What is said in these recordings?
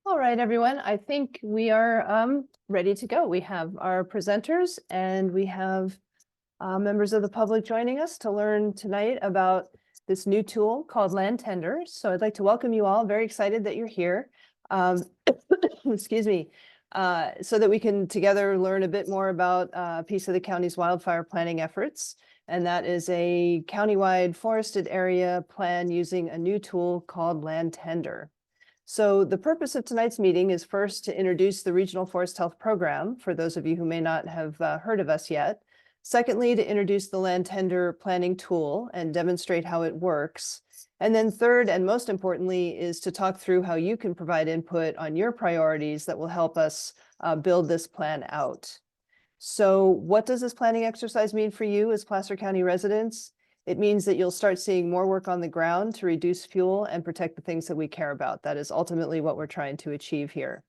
All right, everyone. I think we are ready to go. We have our presenters and we have members of the public joining us to learn tonight about this new tool called Land Tender. So I'd like to welcome you all. Very excited that you're here. Excuse me. So that we can together learn a bit more about a piece of the county's wildfire planning efforts. And that is a countywide forested area plan using a new tool called Land Tender. So the purpose of tonight's meeting is first to introduce the Regional Forest Health Program for those of you who may not have heard of us yet. Secondly, to introduce the Land Tender planning tool and demonstrate how it works. And then third, and most importantly, is to talk through how you can provide input on your priorities that will help us build this plan out. So what does this planning exercise mean for you as Placer County residents? It means that you'll start seeing more work on the ground to reduce fuel and protect the things that we care about. That is ultimately what we're trying to achieve here.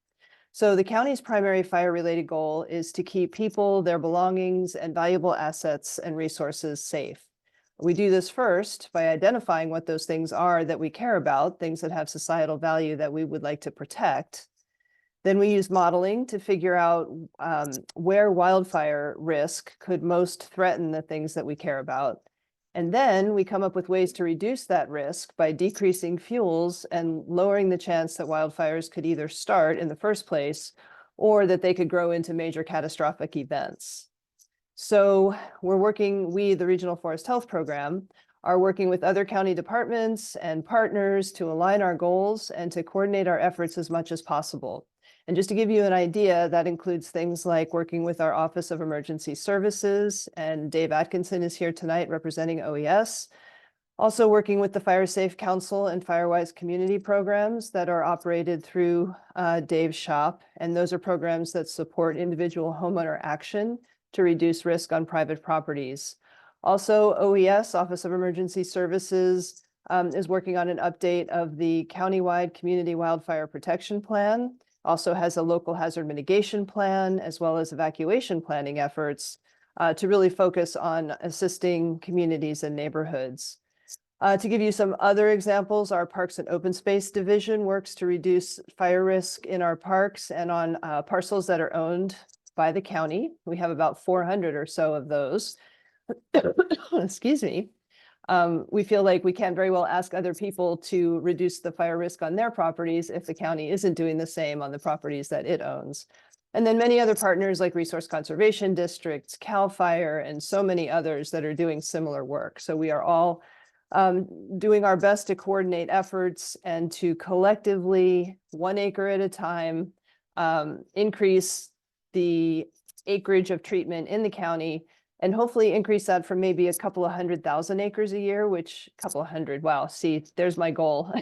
So the county's primary fire-related goal is to keep people, their belongings, and valuable assets and resources safe. We do this first by identifying what those things are that we care about, things that have societal value that we would like to protect. Then we use modeling to figure out where wildfire risk could most threaten the things that we care about. And then we come up with ways to reduce that risk by decreasing fuels and lowering the chance that wildfires could either start in the first place or that they could grow into major catastrophic events. So we, the Regional Forest Health Program, are working with other county departments and partners to align our goals and to coordinate our efforts as much as possible. And just to give you an idea, that includes things like working with our Office of Emergency Services, and Dave Atkinson is here tonight representing OES. Also working with the Fire Safe Council and Firewise community programs that are operated through Dave's shop. And those are programs that support individual homeowner action to reduce risk on private properties. Also, OES, Office of Emergency Services, is working on an update of the countywide community wildfire protection plan. Also has a local hazard mitigation plan, as well as evacuation planning efforts to really focus on assisting communities and neighborhoods. To give you some other examples, our Parks and Open Space Division works to reduce fire risk in our parks and on parcels that are owned by the county. We have about 400 or so of those. Excuse me. We feel like we can't very well ask other people to reduce the fire risk on their properties if the county isn't doing the same on the properties that it owns. And then many other partners like Resource Conservation Districts, CAL FIRE, and so many others that are doing similar work. So we are all doing our best to coordinate efforts and to collectively, 1 acre at a time, increase the acreage of treatment in the county, and hopefully increase that from maybe a couple of 100,000 acres a year, which a couple of hundred, wow, see, there's my goal.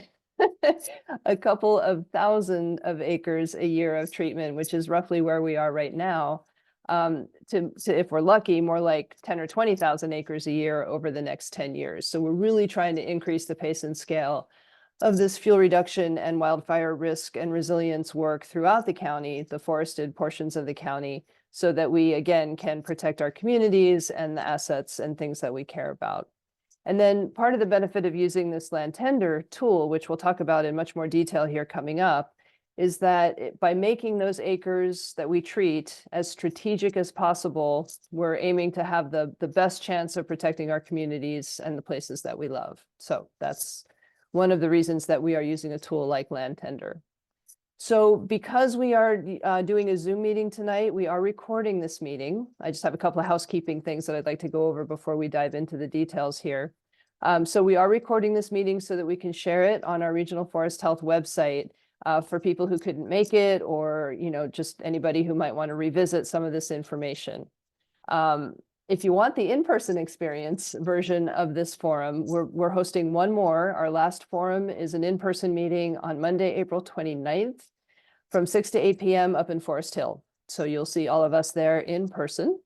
A couple of thousand of acres a year of treatment, which is roughly where we are right now, to if we're lucky, more like 10 or 20,000 acres a year over the next 10 years. So we're really trying to increase the pace and scale of this fuel reduction and wildfire risk and resilience work throughout the county, the forested portions of the county, so that we, again, can protect our communities and the assets and things that we care about. And then part of the benefit of using this Land Tender tool, which we'll talk about in much more detail here coming up, is that by making those acres that we treat as strategic as possible, we're aiming to have the best chance of protecting our communities and the places that we love. So that's one of the reasons that we are using a tool like Land Tender. So because we are doing a Zoom meeting tonight, we are recording this meeting. I just have a couple of housekeeping things that I'd like to go over before we dive into the details here. So we are recording this meeting so that we can share it on our Regional Forest Health website for people who couldn't make it, or just anybody who might want to revisit some of this information. If you want the in-person experience version of this forum, we're hosting one more. Our last forum is an in-person meeting on Monday, April 29th from 6 to 8 p.m. up in Forest Hill. So you'll see all of us there in person.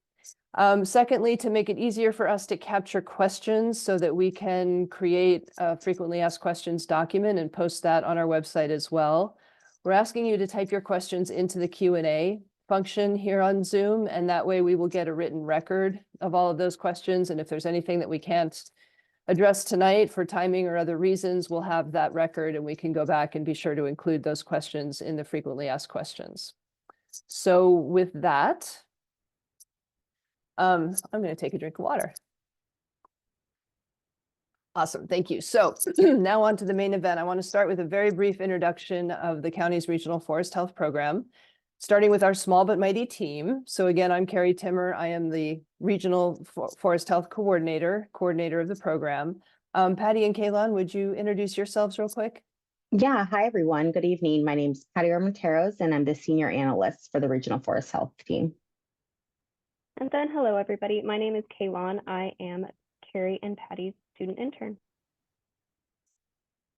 Secondly, to make it easier for us to capture questions so that we can create a frequently asked questions document and post that on our website as well, we're asking you to type your questions into the Q&A function here on Zoom, and that way we will get a written record of all of those questions. And if there's anything that we can't address tonight for timing or other reasons, we'll have that record and we can go back and be sure to include those questions in the frequently asked questions. So with that, I'm going to take a drink of water. Awesome, thank you. So now on to the main event. I want to start with a very brief introduction of the county's Regional Forest Health Program, starting with our small but mighty team. So again, I'm Carrie Timmer. I am the Regional Forest Health Coordinator of the program. Patty and Kaylon, would you introduce yourselves real quick? Yeah, hi everyone. Good evening. My name is Patty Armenteros and I'm the Senior Analyst for the Regional Forest Health team. And then hello everybody. My name is Kaylon. I am Carrie and Patty's student intern.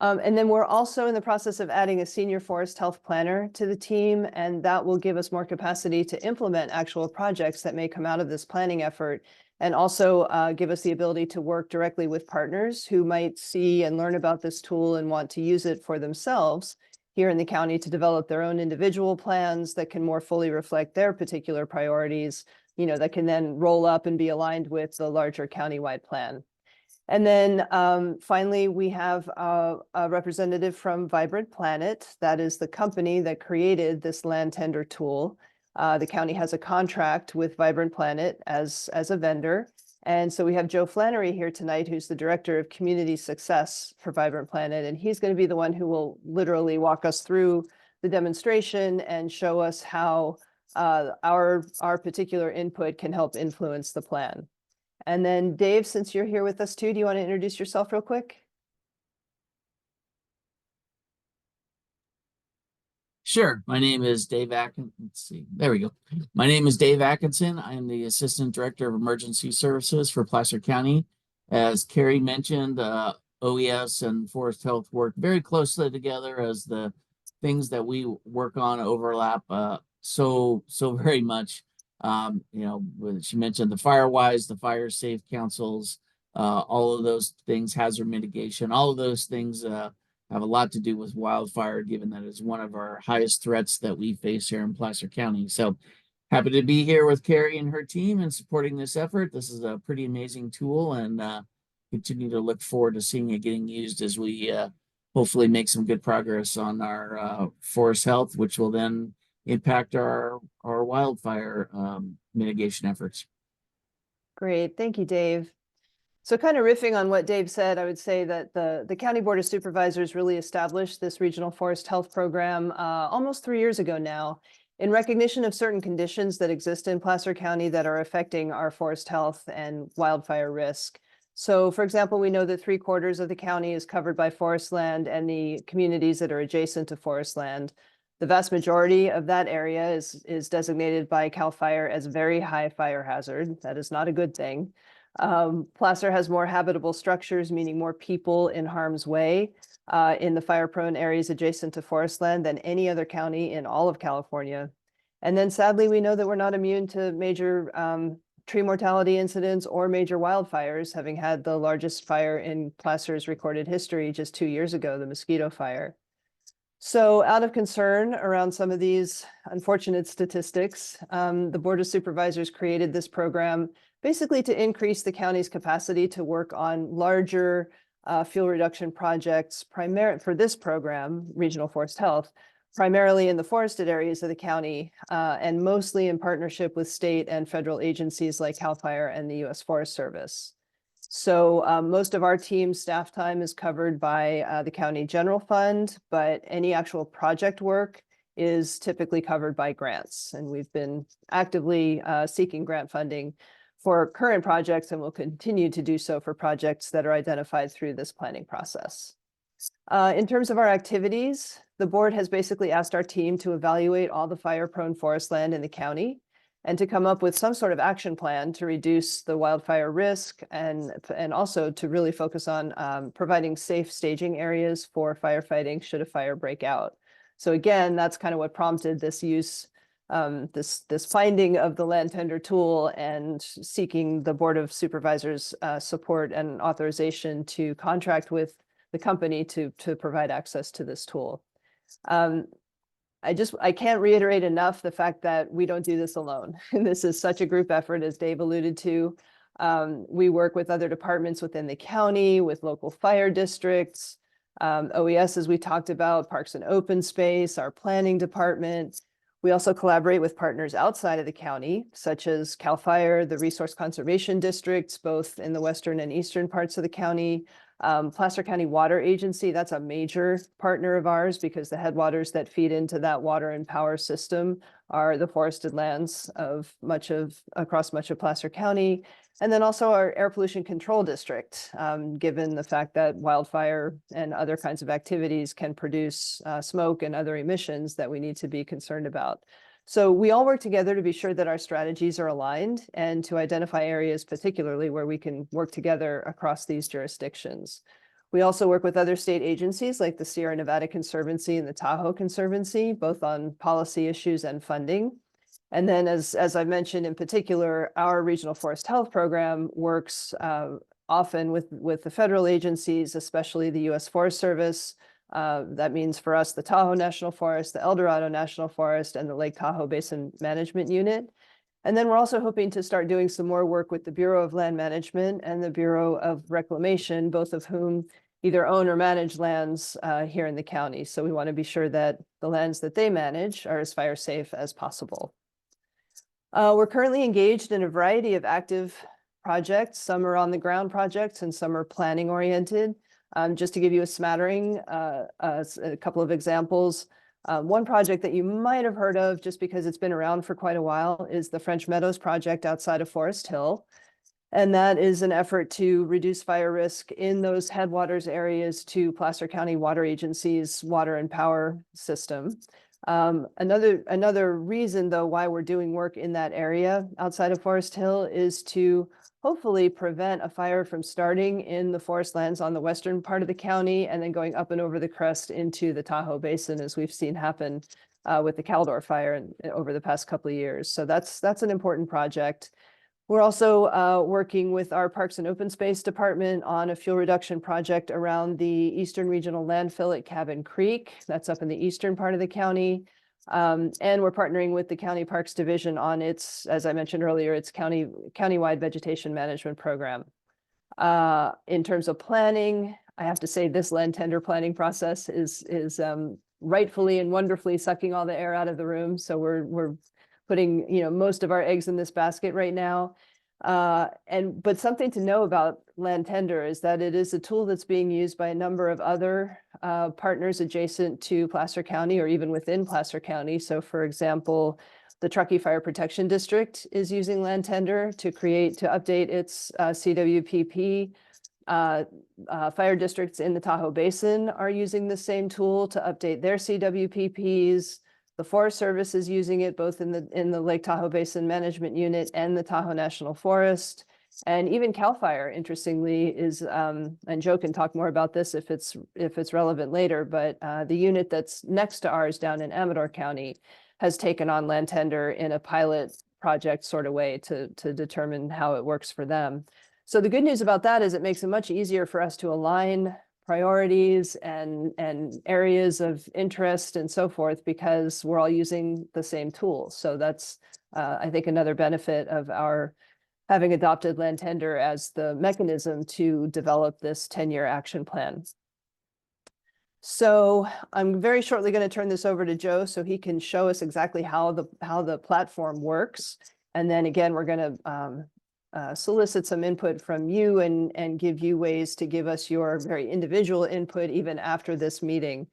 And then we're also in the process of adding a senior forest health planner to the team, and that will give us more capacity to implement actual projects that may come out of this planning effort, and also give us the ability to work directly with partners who might see and learn about this tool and want to use it for themselves here in the county to develop their own individual plans that can more fully reflect their particular priorities, you know, that can then roll up and be aligned with the larger countywide plan. And then finally, we have a representative from Vibrant Planet. That is the company that created this land tender tool. The county has a contract with Vibrant Planet as a vendor. And so we have Joe Flannery here tonight, who's the Director of Community Success for Vibrant Planet. And he's going to be the one who will literally walk us through the demonstration and show us how our particular input can help influence the plan. And then Dave, since you're here with us too, do you want to introduce yourself real quick? Sure. My name is Dave Atkinson. Let's see. There we go. My name is Dave Atkinson. I am the Assistant Director of Emergency Services for Placer County. As Carrie mentioned, OES and Forest Health work very closely together as the things that we work on overlap so very much. You know, she mentioned the FireWise, the Fire Safe Councils, all of those things, hazard mitigation, all of those things have a lot to do with wildfire, given that it's one of our highest threats that we face here in Placer County. So happy to be here with Carrie and her team and supporting this effort. This is a pretty amazing tool, and continue to look forward to seeing it getting used as we hopefully make some good progress on our forest health, which will then impact our wildfire mitigation efforts. Great, thank you, Dave. So kind of riffing on what Dave said, I would say that the County Board of Supervisors really established this Regional Forest Health Program almost 3 years ago now, in recognition of certain conditions that exist in Placer County that are affecting our forest health and wildfire risk. So for example, we know that 3/4 of the county is covered by forest land and the communities that are adjacent to forest land. The vast majority of that area is designated by CAL FIRE as very high fire hazard. That is not a good thing. Placer has more habitable structures, meaning more people in harm's way in the fire-prone areas adjacent to forest land than any other county in all of California. And then sadly, we know that we're not immune to major tree mortality incidents or major wildfires, having had the largest fire in Placer's recorded history just 2 years ago, the Mosquito Fire. So out of concern around some of these unfortunate statistics, the Board of Supervisors created this program basically to increase the county's capacity to work on larger fuel reduction projects for this program, Regional Forest Health, primarily in the forested areas of the county, and mostly in partnership with state and federal agencies like CAL FIRE and the U.S. Forest Service. So most of our team's staff time is covered by the county general fund, but any actual project work is typically covered by grants. And we've been actively seeking grant funding for current projects and will continue to do so for projects that are identified through this planning process. In terms of our activities, the board has basically asked our team to evaluate all the fire-prone forest land in the county and to come up with some sort of action plan to reduce the wildfire risk and also to really focus on providing safe staging areas for firefighting should a fire break out. So again, that's kind of what prompted this use, this finding of the land tender tool and seeking the Board of Supervisors support and authorization to contract with the company to provide access to this tool. I can't reiterate enough the fact that we don't do this alone. This is such a group effort, as Dave alluded to. We work with other departments within the county, with local fire districts, OES, as we talked about, Parks and Open Space, our planning department. We also collaborate with partners outside of the county, such as CAL FIRE, the Resource Conservation Districts, both in the western and eastern parts of the county. Placer County Water Agency, that's a major partner of ours because the headwaters that feed into that water and power system are the forested lands of across much of Placer County. And then also our air pollution control district, given the fact that wildfire and other kinds of activities can produce smoke and other emissions that we need to be concerned about. So we all work together to be sure that our strategies are aligned and to identify areas particularly where we can work together across these jurisdictions. We also work with other state agencies like the Sierra Nevada Conservancy and the Tahoe Conservancy, both on policy issues and funding. And then as I mentioned in particular, our Regional Forest Health Program works often with the federal agencies, especially the U.S. Forest Service. That means for us, the Tahoe National Forest, the El Dorado National Forest, and the Lake Tahoe Basin Management Unit. And then we're also hoping to start doing some more work with the Bureau of Land Management and the Bureau of Reclamation, both of whom either own or manage lands here in the county. So we want to be sure that the lands that they manage are as fire safe as possible. We're currently engaged in a variety of active projects. Some are on the ground projects and some are planning oriented. Just to give you a smattering, a couple of examples. One project that you might have heard of just because it's been around for quite a while is the French Meadows project outside of Forest Hill. And that is an effort to reduce fire risk in those headwaters areas to Placer County Water Agency's water and power system. Another reason though why we're doing work in that area outside of Forest Hill is to hopefully prevent a fire from starting in the forest lands on the western part of the county and then going up and over the crest into the Tahoe Basin, as we've seen happen with the Caldor fire over the past couple of years. So that's an important project. We're also working with our Parks and Open Space Department on a fuel reduction project around the Eastern Regional Landfill at Cabin Creek. That's up in the eastern part of the county. And we're partnering with the County Parks Division on its, as I mentioned earlier, its countywide vegetation management program. In terms of planning, I have to say this land tender planning process is rightfully and wonderfully sucking all the air out of the room. So we're putting most of our eggs in this basket right now. But something to know about land tender is that it is a tool that's being used by a number of other partners adjacent to Placer County or even within Placer County. So for example, the Truckee Fire Protection District is using land tender to update its CWPP. Fire districts in the Tahoe Basin are using the same tool to update their CWPPs. The Forest Service is using it both in the Lake Tahoe Basin Management Unit and the Tahoe National Forest. And even CAL FIRE, interestingly, is, and Joe can talk more about this if it's relevant later, but the unit that's next to ours down in Amador County has taken on land tender in a pilot project sort of way to determine how it works for them. So the good news about that is it makes it much easier for us to align priorities and areas of interest and so forth, because we're all using the same tools. So that's, I think, another benefit of our having adopted land tender as the mechanism to develop this 10-year action plan. So I'm very shortly going to turn this over to Joe so he can show us exactly how the platform works. And then again, we're going to solicit some input from you and give you ways to give us your very individual input even after this meeting.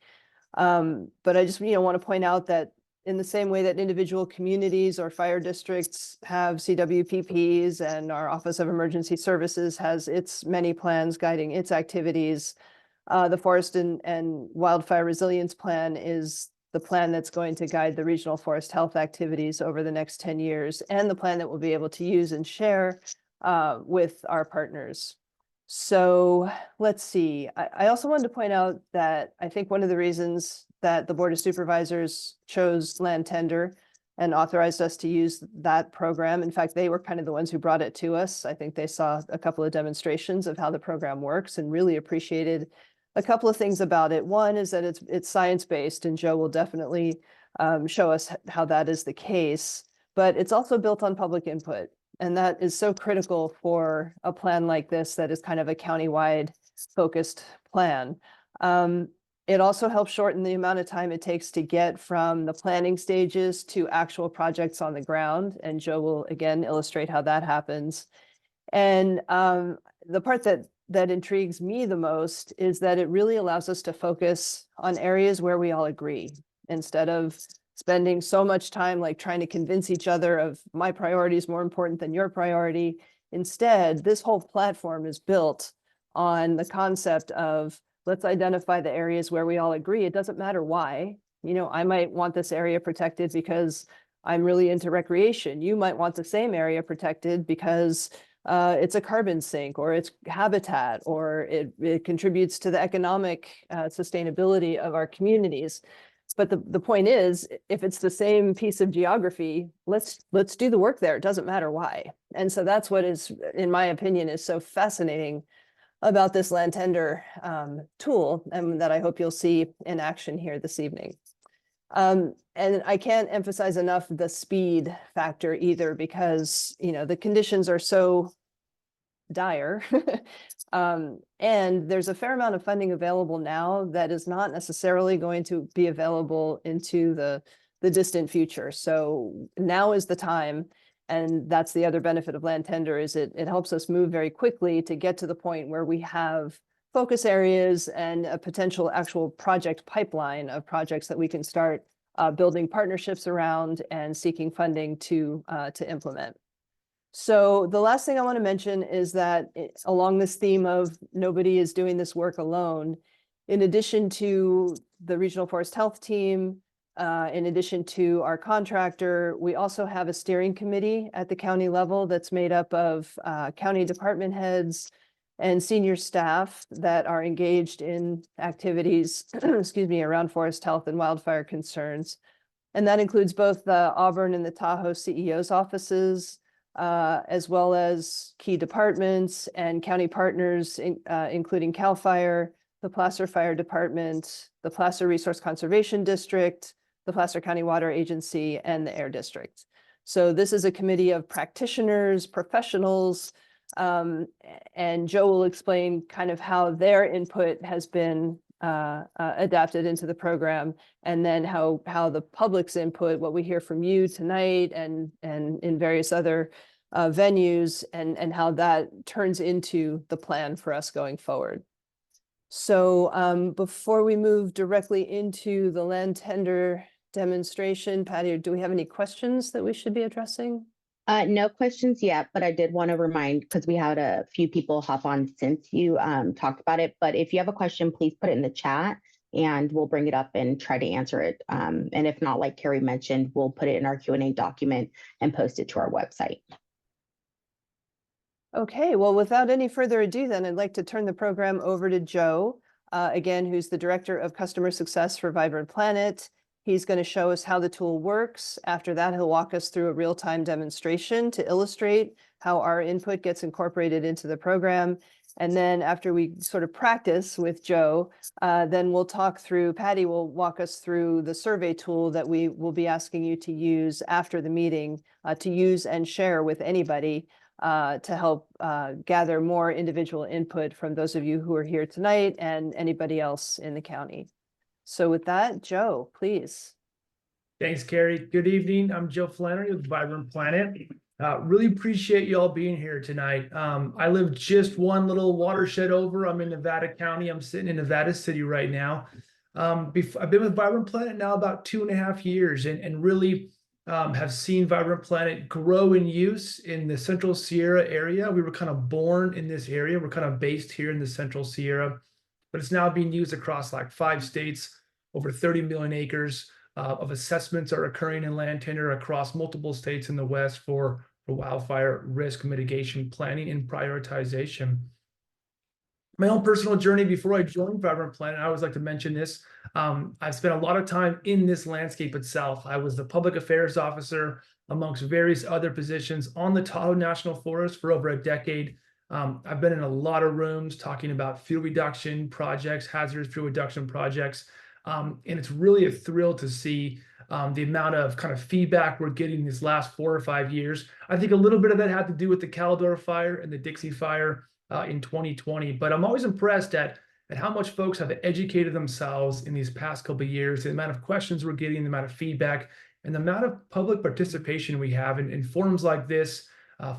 But I just want to point out that in the same way that individual communities or fire districts have CWPPs and our Office of Emergency Services has its many plans guiding its activities, the Forest and Wildfire Resilience Plan is the plan that's going to guide the regional forest health activities over the next 10 years, and the plan that we'll be able to use and share with our partners. So let's see. I also wanted to point out that I think one of the reasons that the Board of Supervisors chose land tender and authorized us to use that program. In fact, they were kind of the ones who brought it to us. I think they saw a couple of demonstrations of how the program works and really appreciated a couple of things about it. One is that it's science-based, and Joe will definitely show us how that is the case, but it's also built on public input. And that is so critical for a plan like this that is kind of a countywide focused plan. It also helps shorten the amount of time it takes to get from the planning stages to actual projects on the ground. And Joe will again illustrate how that happens. And the part that intrigues me the most is that it really allows us to focus on areas where we all agree, instead of spending so much time like trying to convince each other of my priority is more important than your priority. Instead, this whole platform is built on the concept of let's identify the areas where we all agree. It doesn't matter why. You know, I might want this area protected because I'm really into recreation. You might want the same area protected because it's a carbon sink, or it's habitat, or it contributes to the economic sustainability of our communities. But the point is, if it's the same piece of geography, let's do the work there. It doesn't matter why. And so that's what is, in my opinion, is so fascinating about this land tender tool, and that I hope you'll see in action here this evening. And I can't emphasize enough the speed factor either, because, you know, the conditions are so dire. And there's a fair amount of funding available now that is not necessarily going to be available into the distant future. So now is the time. And that's the other benefit of land tender, is it helps us move very quickly to get to the point where we have focus areas and a potential actual project pipeline of projects that we can start building partnerships around and seeking funding to implement. So the last thing I want to mention is that along this theme of nobody is doing this work alone, in addition to the Regional Forest Health team, in addition to our contractor, we also have a steering committee at the county level that's made up of county department heads and senior staff that are engaged in activities, excuse me, around forest health and wildfire concerns. And that includes both the Auburn and the Tahoe CEO's offices, as well as key departments and county partners, including CAL FIRE, the Placer Fire Department, the Placer Resource Conservation District, the Placer County Water Agency, and the Air District. So this is a committee of practitioners, professionals, and Joe will explain kind of how their input has been adapted into the program, and then how the public's input, what we hear from you tonight and in various other venues, and how that turns into the plan for us going forward. So before we move directly into the land tender demonstration, Patty, do we have any questions that we should be addressing? No questions yet, but I did want to remind, because we had a few people hop on since you talked about it, but if you have a question, please put it in the chat and we'll bring it up and try to answer it. And if not, like Carrie mentioned, we'll put it in our Q&A document and post it to our website. Okay, well, without any further ado, then I'd like to turn the program over to Joe, again, who's the Director of Customer Success for Vibrant Planet. He's going to show us how the tool works. After that, he'll walk us through a real-time demonstration to illustrate how our input gets incorporated into the program. And then after we sort of practice with Joe, then we'll talk through, Patty will walk us through the survey tool that we will be asking you to use after the meeting, to use and share with anybody to help gather more individual input from those of you who are here tonight and anybody else in the county. So with that, Joe, please. Thanks, Carrie. Good evening. I'm Joe Flannery with Vibrant Planet. Really appreciate you all being here tonight. I live just one little watershed over. I'm in Nevada County. I'm sitting in Nevada City right now. I've been with Vibrant Planet now about 2.5 years, and really have seen Vibrant Planet grow in use in the Central Sierra area. We were kind of born in this area. We're kind of based here in the Central Sierra, but it's now being used across like 5 states, over 30 million acres of assessments are occurring in land tender across multiple states in the West for wildfire risk mitigation planning and prioritization. My own personal journey before I joined Vibrant Planet, I always like to mention this. I've spent a lot of time in this landscape itself. I was the public affairs officer amongst various other positions on the Tahoe National Forest for over a decade. I've been in a lot of rooms talking about fuel reduction projects, hazardous fuel reduction projects. And it's really a thrill to see the amount of kind of feedback we're getting these last 4 or 5 years. I think a little bit of that had to do with the Caldor fire and the Dixie fire in 2020, but I'm always impressed at how much folks have educated themselves in these past couple of years, the amount of questions we're getting, the amount of feedback, and the amount of public participation we have in forums like this,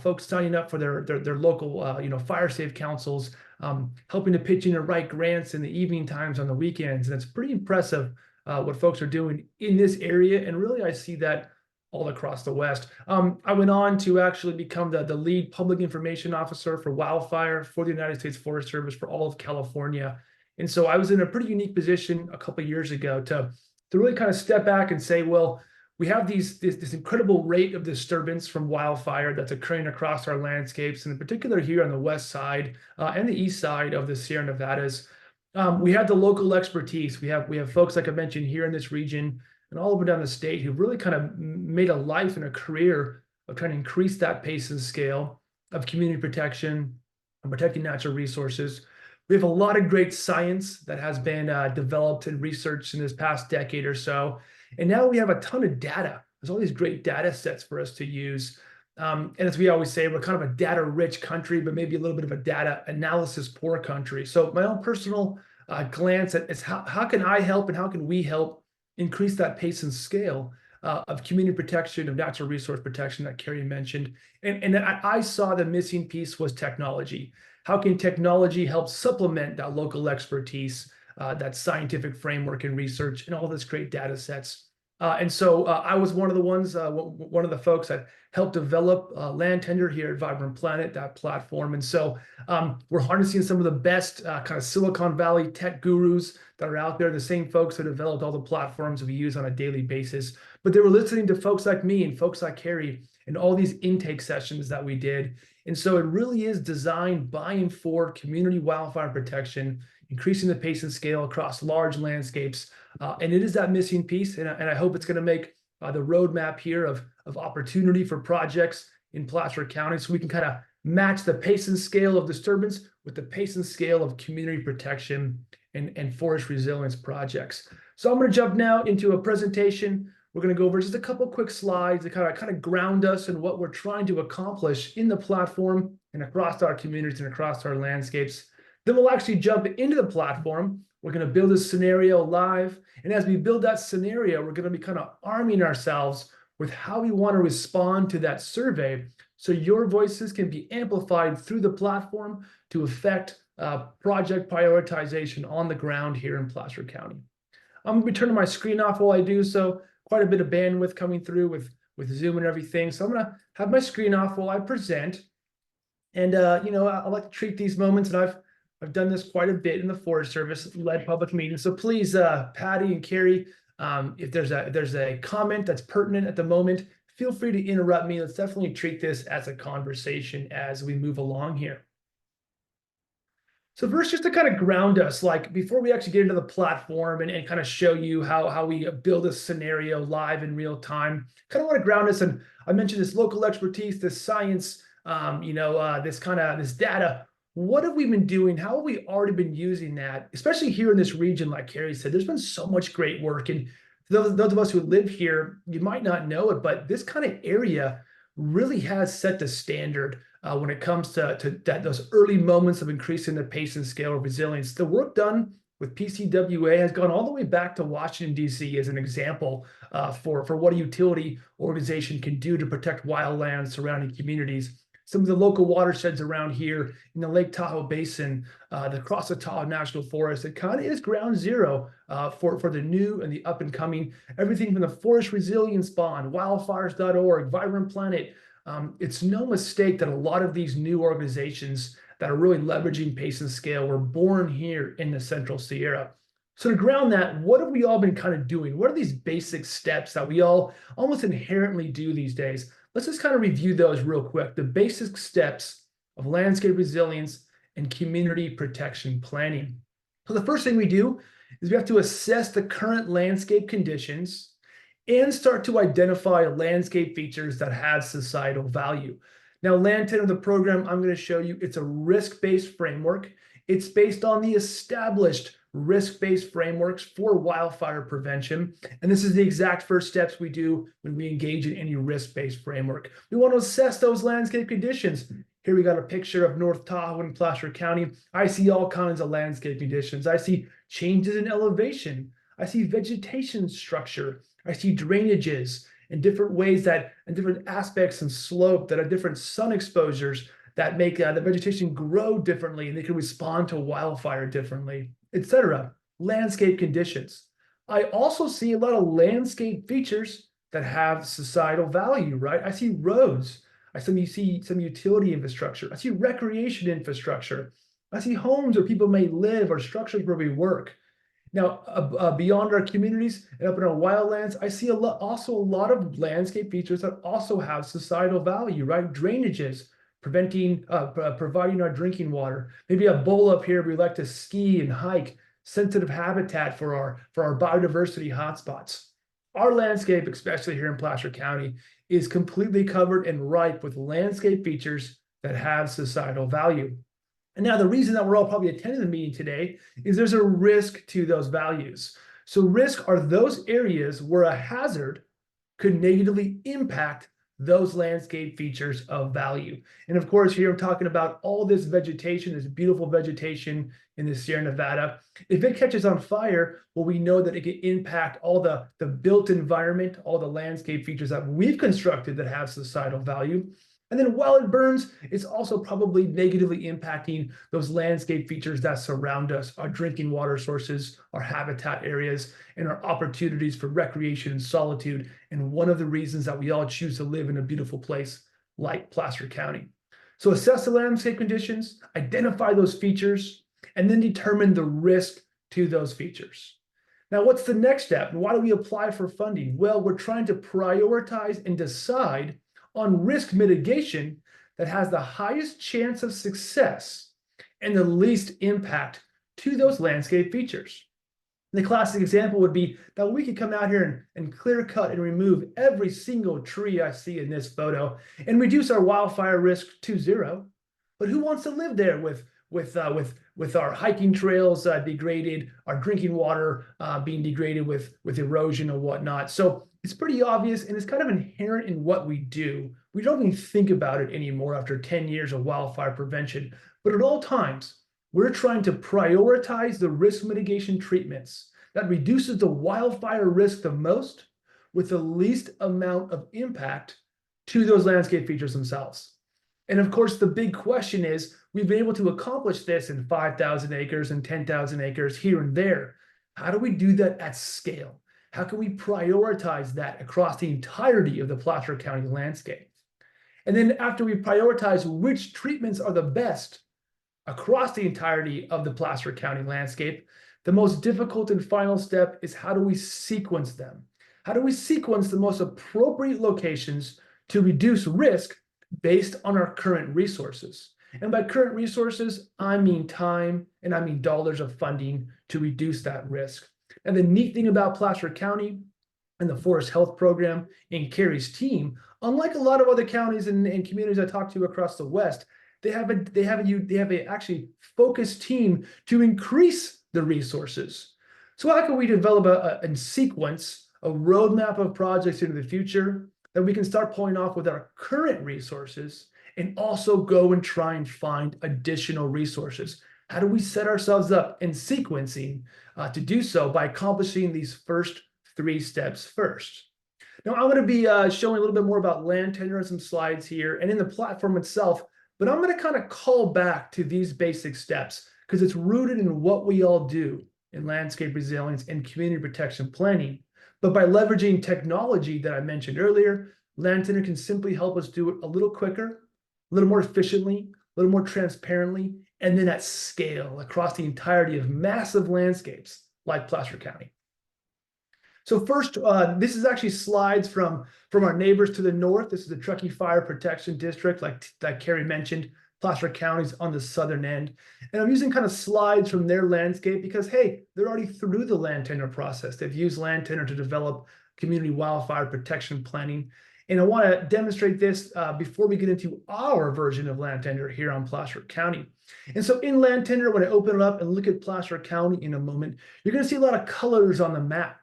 folks signing up for their local fire safe councils, helping to pitch in and write grants in the evening times on the weekends. And it's pretty impressive what folks are doing in this area. And really, I see that all across the West. I went on to actually become the lead public information officer for wildfire for the United States Forest Service for all of California. And so I was in a pretty unique position a couple of years ago to really kind of step back and say, well, we have this incredible rate of disturbance from wildfire that's occurring across our landscapes, and in particular here on the west side and the east side of the Sierra Nevadas. We have the local expertise. We have folks, like I mentioned, here in this region and all over down the state who've really kind of made a life and a career of trying to increase that pace and scale of community protection and protecting natural resources. We have a lot of great science that has been developed and researched in this past decade or so. And now we have a ton of data. There's all these great data sets for us to use. And as we always say, we're kind of a data-rich country, but maybe a little bit of a data analysis-poor country. So my own personal glance at is how can I help and how can we help increase that pace and scale of community protection, of natural resource protection that Carrie mentioned. And I saw the missing piece was technology. How can technology help supplement that local expertise, that scientific framework and research and all this great data sets? And so I was one of the folks that helped develop Land Tender here at Vibrant Planet, that platform. And so we're harnessing some of the best kind of Silicon Valley tech gurus that are out there, the same folks that developed all the platforms we use on a daily basis. But they were listening to folks like me and folks like Carrie and all these intake sessions that we did. And so it really is designed by and for community wildfire protection, increasing the pace and scale across large landscapes. And it is that missing piece. And I hope it's going to make the roadmap here of opportunity for projects in Placer County so we can kind of match the pace and scale of disturbance with the pace and scale of community protection and forest resilience projects. So I'm going to jump now into a presentation. We're going to go over just a couple quick slides to kind of ground us in what we're trying to accomplish in the platform and across our communities and across our landscapes. Then we'll actually jump into the platform. We're going to build a scenario live. And as we build that scenario, we're going to be kind of arming ourselves with how we want to respond to that survey so your voices can be amplified through the platform to affect project prioritization on the ground here in Placer County. I'm going to be turning my screen off while I do so. Quite a bit of bandwidth coming through with Zoom and everything. So I'm going to have my screen off while I present. And, I like to treat these moments, and I've done this quite a bit in the Forest Service, led public meetings. So please, Patty and Carrie, if there's a comment that's pertinent at the moment, feel free to interrupt me. Let's definitely treat this as a conversation as we move along here. So first, just to kind of ground us, like before we actually get into the platform and kind of show you how we build a scenario live in real time, kind of want to ground us. And I mentioned this local expertise, this science, this data. What have we been doing? How have we already been using that, especially here in this region? Like Carrie said, there's been so much great work. And those of us who live here, you might not know it, but this kind of area really has set the standard when it comes to those early moments of increasing the pace and scale of resilience. The work done with PCWA has gone all the way back to Washington, D.C. as an example for what a utility organization can do to protect wildlands surrounding communities. Some of the local watersheds around here in the Lake Tahoe Basin, the Cross the Tahoe National Forest, it kind of is ground zero for the new and the up and coming. Everything from the Forest Resilience Bond, wildfires.org, Vibrant Planet. It's no mistake that a lot of these new organizations that are really leveraging pace and scale were born here in the Central Sierra. So to ground that, what have we all been kind of doing? What are these basic steps that we all almost inherently do these days? Let's just kind of review those real quick. The basic steps of landscape resilience and community protection planning. So the first thing we do is we have to assess the current landscape conditions and start to identify landscape features that have societal value. Now, Land Tender, the program I'm going to show you, it's a risk-based framework. It's based on the established risk-based frameworks for wildfire prevention. And this is the exact first steps we do when we engage in any risk-based framework. We want to assess those landscape conditions. Here we got a picture of North Tahoe and Placer County. I see all kinds of landscape conditions. I see changes in elevation. I see vegetation structure. I see drainages and different ways that, and different aspects and slope that are different sun exposures that make the vegetation grow differently, and they can respond to wildfire differently, etc. Landscape conditions. I also see a lot of landscape features that have societal value, right? I see roads. See some utility infrastructure. I see recreation infrastructure. I see homes where people may live or structures where we work. Now, beyond our communities and up in our wildlands, I see also a lot of landscape features that also have societal value, right? Drainages, providing our drinking water. Maybe a bowl up here we like to ski and hike, sensitive habitat for our biodiversity hotspots. Our landscape, especially here in Placer County, is completely covered and ripe with landscape features that have societal value. And now the reason that we're all probably attending the meeting today is there's a risk to those values. So risk are those areas where a hazard could negatively impact those landscape features of value. And of course, here I'm talking about all this vegetation, this beautiful vegetation in the Sierra Nevada. If it catches on fire, well, we know that it can impact all the built environment, all the landscape features that we've constructed that have societal value. And then while it burns, it's also probably negatively impacting those landscape features that surround us, our drinking water sources, our habitat areas, and our opportunities for recreation and solitude. And one of the reasons that we all choose to live in a beautiful place like Placer County. So assess the landscape conditions, identify those features, and then determine the risk to those features. Now, what's the next step? And why do we apply for funding? Well, we're trying to prioritize and decide on risk mitigation that has the highest chance of success and the least impact to those landscape features. The classic example would be that we could come out here and clear cut and remove every single tree I see in this photo and reduce our wildfire risk to zero. But who wants to live there with our hiking trails degraded, our drinking water being degraded with erosion and whatnot? So it's pretty obvious, and it's kind of inherent in what we do. We don't even think about it anymore after 10 years of wildfire prevention. But at all times, we're trying to prioritize the risk mitigation treatments that reduces the wildfire risk the most with the least amount of impact to those landscape features themselves. And of course, the big question is, we've been able to accomplish this in 5,000 acres and 10,000 acres here and there. How do we do that at scale? How can we prioritize that across the entirety of the Placer County landscape? And then after we prioritize which treatments are the best across the entirety of the Placer County landscape, the most difficult and final step is how do we sequence them? How do we sequence the most appropriate locations to reduce risk based on our current resources? And by current resources, I mean time and I mean dollars of funding to reduce that risk. And the neat thing about Placer County and the Forest Health Program and Carrie's team, unlike a lot of other counties and communities I talk to across the West, they have a actually focused team to increase the resources. So how can we develop a sequence, a roadmap of projects into the future that we can start pulling off with our current resources and also go and try and find additional resources? How do we set ourselves up in sequencing to do so by accomplishing these first 3 steps first? Now, I'm going to be showing a little bit more about land tenure and some slides here and in the platform itself, but I'm going to kind of call back to these basic steps because it's rooted in what we all do in landscape resilience and community protection planning. But by leveraging technology that I mentioned earlier, land tenure can simply help us do it a little quicker, a little more efficiently, a little more transparently, and then at scale across the entirety of massive landscapes like Placer County. So first, this is actually slides from our neighbors to the north. This is the Truckee Fire Protection District, like Carrie mentioned. Placer County's on the southern end. And I'm using kind of slides from their landscape because, hey, they're already through the land tenure process. They've used land tenure to develop community wildfire protection planning. And I want to demonstrate this before we get into our version of land tender here on Placer County. And so in land tender, when I open it up and look at Placer County in a moment, you're going to see a lot of colors on the map.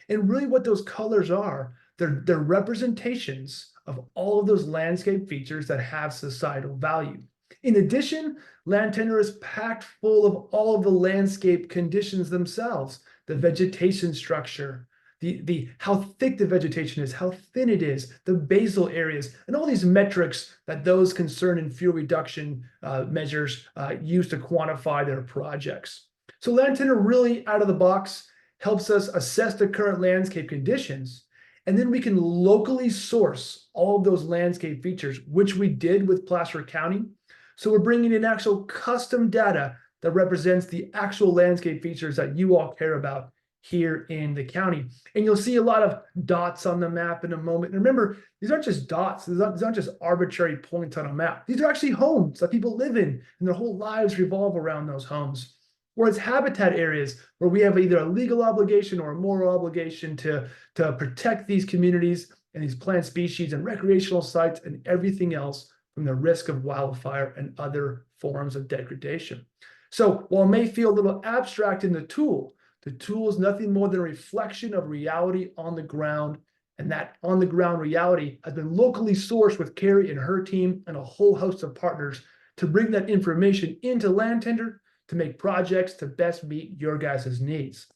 And really what those colors are, they're representations of all of those landscape features that have societal value. In addition, land tender is packed full of all of the landscape conditions themselves, the vegetation structure, the how thick the vegetation is, how thin it is, the basal areas, and all these metrics that those concerned in fuel reduction measures use to quantify their projects. So land tender really out of the box helps us assess the current landscape conditions, and then we can locally source all of those landscape features, which we did with Placer County. So we're bringing in actual custom data that represents the actual landscape features that you all care about here in the county. And you'll see a lot of dots on the map in a moment. And remember, these aren't just dots. These aren't just arbitrary points on a map. These are actually homes that people live in, and their whole lives revolve around those homes. Or it's habitat areas where we have either a legal obligation or a moral obligation to protect these communities and these plant species and recreational sites and everything else from the risk of wildfire and other forms of degradation. So while it may feel a little abstract in the tool is nothing more than a reflection of reality on the ground. And that on the ground reality has been locally sourced with Carrie and her team and a whole host of partners to bring that information into land tender to make projects to best meet your guys' needs.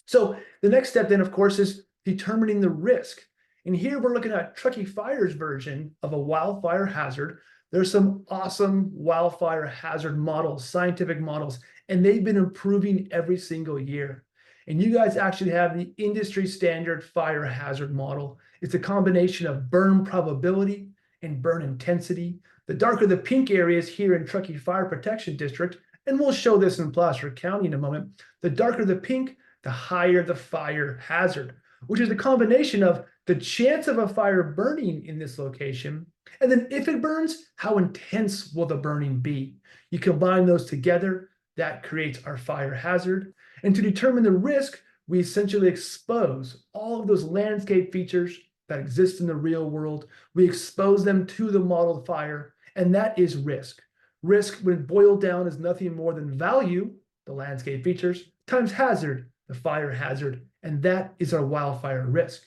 So the next step then, of course, is determining the risk. And here we're looking at Truckee Fire's version of a wildfire hazard. There's some awesome wildfire hazard models, scientific models, and they've been improving every single year. And you guys actually have the industry standard fire hazard model. It's a combination of burn probability and burn intensity. The darker the pink areas here in Truckee Fire Protection District, and we'll show this in Placer County in a moment, the darker the pink, the higher the fire hazard, which is a combination of the chance of a fire burning in this location, and then if it burns, how intense will the burning be? You combine those together, that creates our fire hazard. And to determine the risk, we essentially expose all of those landscape features that exist in the real world. We expose them to the modeled fire, and that is risk. Risk, when boiled down, is nothing more than value, the landscape features, times hazard, the fire hazard, and that is our wildfire risk.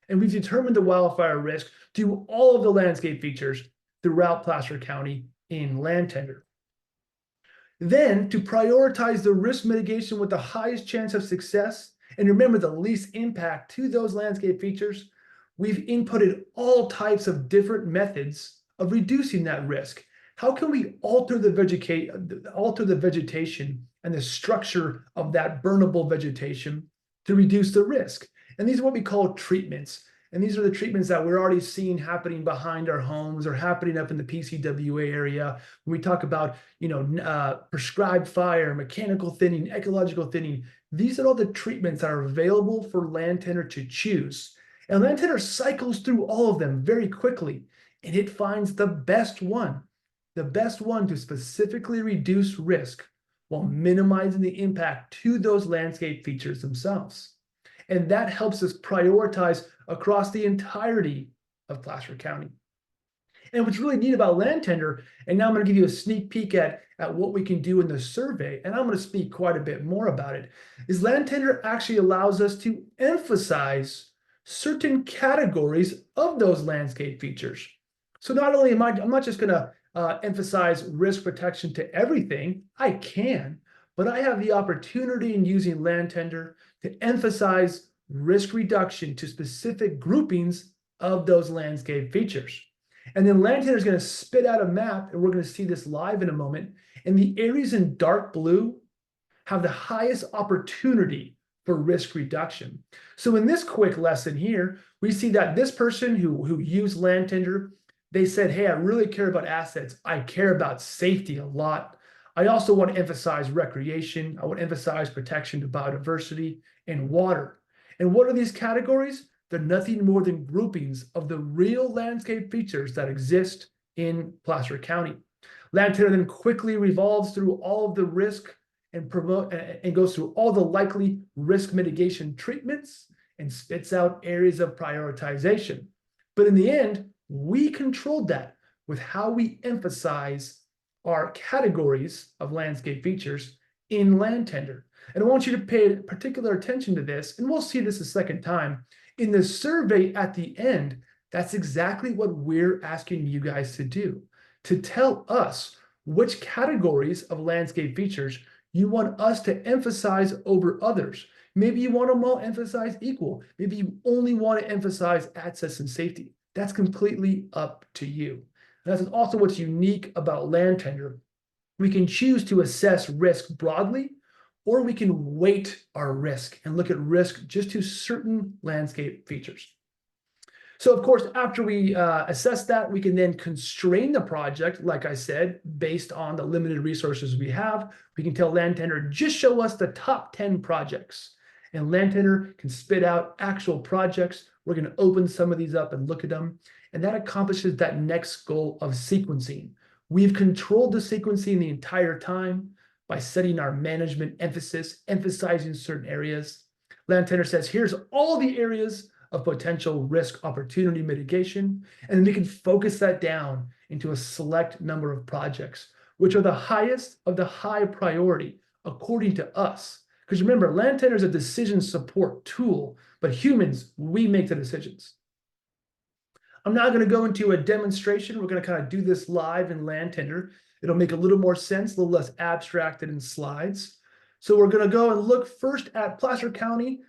And we've determined the wildfire risk to all of the landscape features throughout Placer County in land tender. Then, to prioritize the risk mitigation with the highest chance of success, and remember the least impact to those landscape features, we've inputted all types of different methods of reducing that risk. How can we alter the vegetation and the structure of that burnable vegetation to reduce the risk? And these are what we call treatments. And these are the treatments that we're already seeing happening behind our homes or happening up in the PCWA area. When we talk about, prescribed fire, mechanical thinning, ecological thinning, these are all the treatments that are available for land tender to choose. And land tender cycles through all of them very quickly, and it finds the best one to specifically reduce risk while minimizing the impact to those landscape features themselves. And that helps us prioritize across the entirety of Placer County. And what's really neat about land tender, and now I'm going to give you a sneak peek at what we can do in the survey, and I'm going to speak quite a bit more about it, is land tender actually allows us to emphasize certain categories of those landscape features. So not only I'm not just going to emphasize risk protection to everything, I can, but I have the opportunity in using land tender to emphasize risk reduction to specific groupings of those landscape features. And then land tender is going to spit out a map, and we're going to see this live in a moment. And the areas in dark blue have the highest opportunity for risk reduction. So in this quick lesson here, we see that this person who used land tender, they said, hey, I really care about assets. I care about safety a lot. I also want to emphasize recreation. I want to emphasize protection to biodiversity and water. And what are these categories? They're nothing more than groupings of the real landscape features that exist in Placer County. Land tender then quickly revolves through all of the risk and goes through all the likely risk mitigation treatments and spits out areas of prioritization. But in the end, we controlled that with how we emphasize our categories of landscape features in land tender. And I want you to pay particular attention to this, and we'll see this a second time. In the survey at the end, that's exactly what we're asking you guys to do, to tell us which categories of landscape features you want us to emphasize over others. Maybe you want them all emphasized equal. Maybe you only want to emphasize access and safety. That's completely up to you. And that's also what's unique about land tender. We can choose to assess risk broadly, or we can weight our risk and look at risk just to certain landscape features. So of course, after we assess that, we can then constrain the project, like I said, based on the limited resources we have. We can tell land tender, just show us the top 10 projects. And land tender can spit out actual projects. We're going to open some of these up and look at them. And that accomplishes that next goal of sequencing. We've controlled the sequencing the entire time by setting our management emphasis, emphasizing certain areas. Land tender says, here's all the areas of potential risk opportunity mitigation, and then we can focus that down into a select number of projects, which are the highest of the high priority according to us. Because remember, land tender is a decision support tool, but humans, we make the decisions. I'm now going to go into a demonstration. We're going to kind of do this live in land tender. It'll make a little more sense, a little less abstracted in slides. So we're going to go and look first at Placer County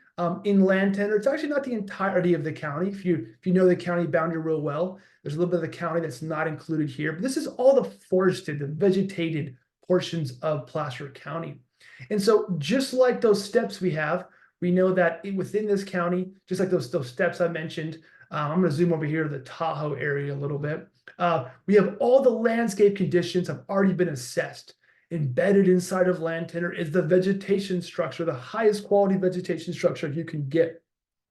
in land tender. It's actually not the entirety of the county. If you know the county boundary real well, there's a little bit of the county that's not included here. But this is all the forested, the vegetated portions of Placer County. And so just like those steps we have, we know that within this county, just like those steps I mentioned, I'm going to zoom over here to the Tahoe area a little bit. We have all the landscape conditions have already been assessed. Embedded inside of land tender is the vegetation structure, the highest quality vegetation structure you can get.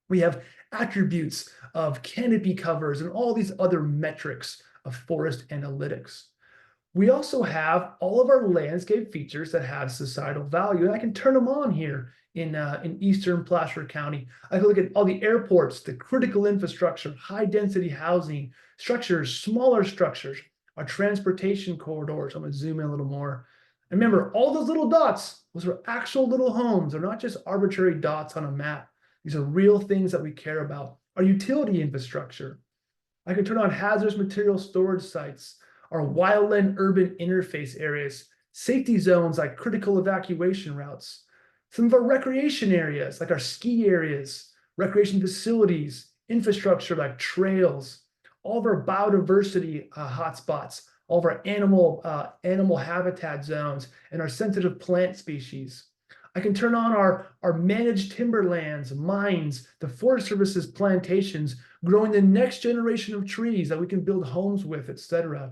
We have attributes of canopy covers and all these other metrics of forest analytics. We also have all of our landscape features that have societal value, and I can turn them on here in eastern Placer County. I can look at all the airports, the critical infrastructure, high density housing, structures, smaller structures, our transportation corridors. I'm going to zoom in a little more. And remember, all those little dots, those are actual little homes. They're not just arbitrary dots on a map. These are real things that we care about. Our utility infrastructure. I can turn on hazardous material storage sites, our wildland urban interface areas, safety zones like critical evacuation routes, some of our recreation areas like our ski areas, recreation facilities, infrastructure like trails, all of our biodiversity hotspots, all of our animal habitat zones, and our sensitive plant species. I can turn on our managed timberlands, mines, the Forest Service's plantations, growing the next generation of trees that we can build homes with, etc.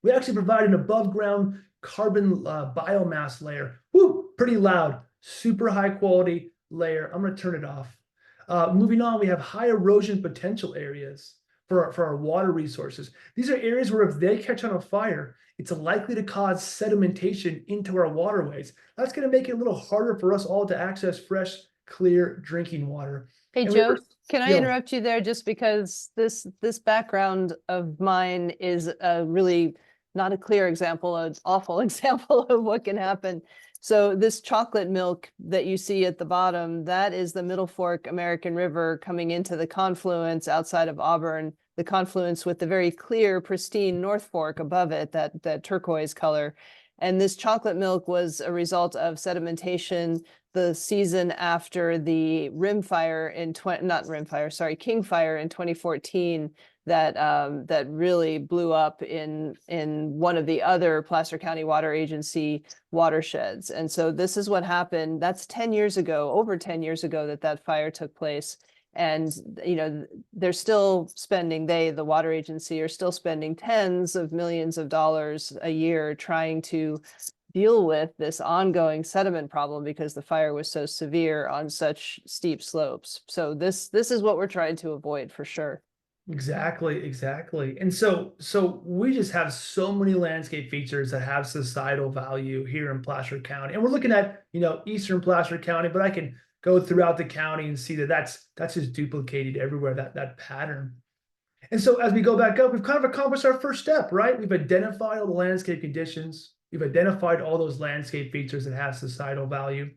We actually provide an above ground carbon biomass layer. Woo, pretty loud, super high quality layer. I'm going to turn it off. Moving on, we have high erosion potential areas for our water resources. These are areas where if they catch on a fire, it's likely to cause sedimentation into our waterways. That's going to make it a little harder for us all to access fresh, clear drinking water. Hey, And Joe, can I Yeah. interrupt you there just because this background of mine is really not a clear example, an awful example of what can happen. So this chocolate milk that you see at the bottom, that is the Middle Fork American River coming into the confluence outside of Auburn, the confluence with the very clear, pristine North Fork above it, that turquoise color. And this chocolate milk was a result of sedimentation the season after the King Fire in 2014 that really blew up in one of the other Placer County Water Agency watersheds. And so this is what happened. That's 10 years ago, over 10 years ago that fire took place. And, you know, they're still spending, the water agency are still spending tens of millions of dollars a year trying to deal with this ongoing sediment problem because the fire was so severe on such steep slopes. So this is what we're trying to avoid for sure. Exactly. And so we just have so many landscape features that have societal value here in Placer County. And we're looking at, eastern Placer County, but I can go throughout the county and see that that's just duplicated everywhere, that pattern. And so as we go back up, we've kind of accomplished our first step, right? We've identified all the landscape conditions. We've identified all those landscape features that have societal value.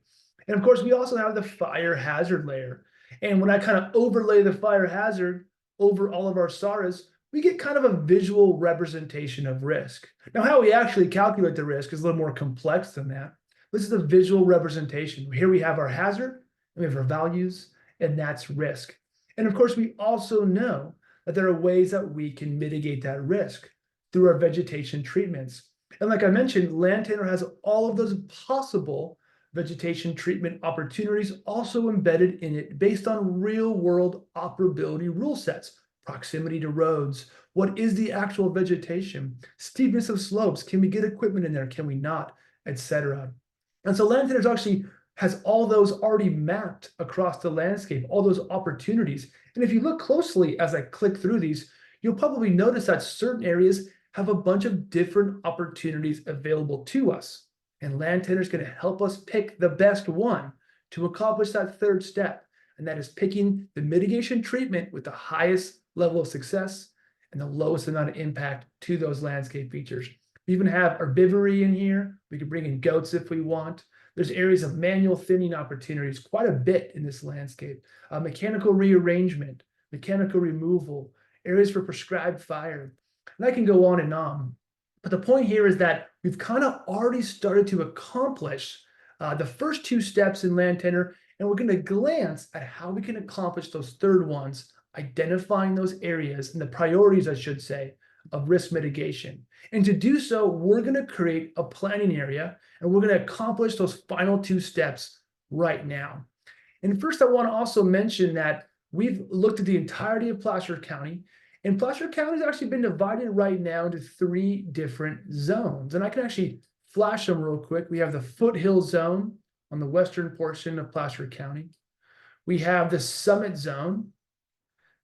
And of course, we also have the fire hazard layer. And when I kind of overlay the fire hazard over all of our SARAs, we get kind of a visual representation of risk. Now, how we actually calculate the risk is a little more complex than that. This is a visual representation. Here we have our hazard, and we have our values, and that's risk. And of course, we also know that there are ways that we can mitigate that risk through our vegetation treatments. And like I mentioned, Lantana has all of those possible vegetation treatment opportunities also embedded in it based on real world operability rule sets, proximity to roads, what is the actual vegetation, steepness of slopes, can we get equipment in there, can we not, etc. And so Lantana actually has all those already mapped across the landscape, all those opportunities. And if you look closely as I click through these, you'll probably notice that certain areas have a bunch of different opportunities available to us. And Lantana is going to help us pick the best one to accomplish that third step. And that is picking the mitigation treatment with the highest level of success and the lowest amount of impact to those landscape features. We even have herbivory in here. We can bring in goats if we want. There's areas of manual thinning opportunities, quite a bit in this landscape. Mechanical rearrangement, mechanical removal, areas for prescribed fire. And I can go on and on. But the point here is that we've kind of already started to accomplish the first two steps in Lantana, and we're going to glance at how we can accomplish those third ones, identifying those areas and the priorities, I should say, of risk mitigation. And to do so, we're going to create a planning area, and we're going to accomplish those final two steps right now. And first, I want to also mention that we've looked at the entirety of Placer County, and Placer County has actually been divided right now into 3 different zones. And I can actually flash them real quick. We have the foothill zone on the western portion of Placer County. We have the summit zone,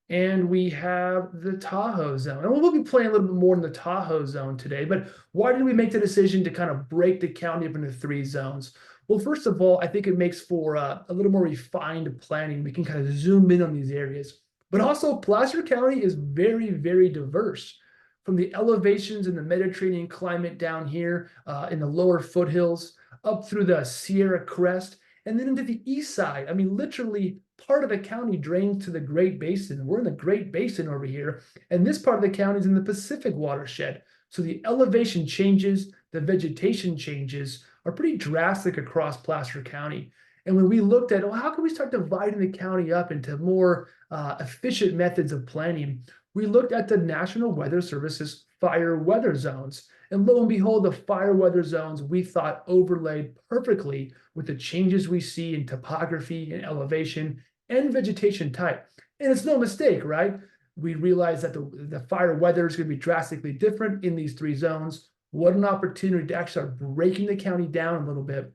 and we have the Tahoe zone. And we'll be playing a little bit more in the Tahoe zone today, but why did we make the decision to kind of break the county up into 3 zones? Well, first of all, I think it makes for a little more refined planning. We can kind of zoom in on these areas. But also, Placer County is very, very diverse. From the elevations in the Mediterranean climate down here in the lower foothills, up through the Sierra Crest, and then into the east side. I mean, literally, part of the county drains to the Great Basin. We're in the Great Basin over here, and this part of the county is in the Pacific watershed. So the elevation changes, the vegetation changes are pretty drastic across Placer County. And when we looked at, well, how can we start dividing the county up into more efficient methods of planning, we looked at the National Weather Service's fire weather zones. And lo and behold, the fire weather zones we thought overlaid perfectly with the changes we see in topography and elevation and vegetation type. And it's no mistake, right? We realized that the fire weather is going to be drastically different in these 3 zones. What an opportunity to actually start breaking the county down a little bit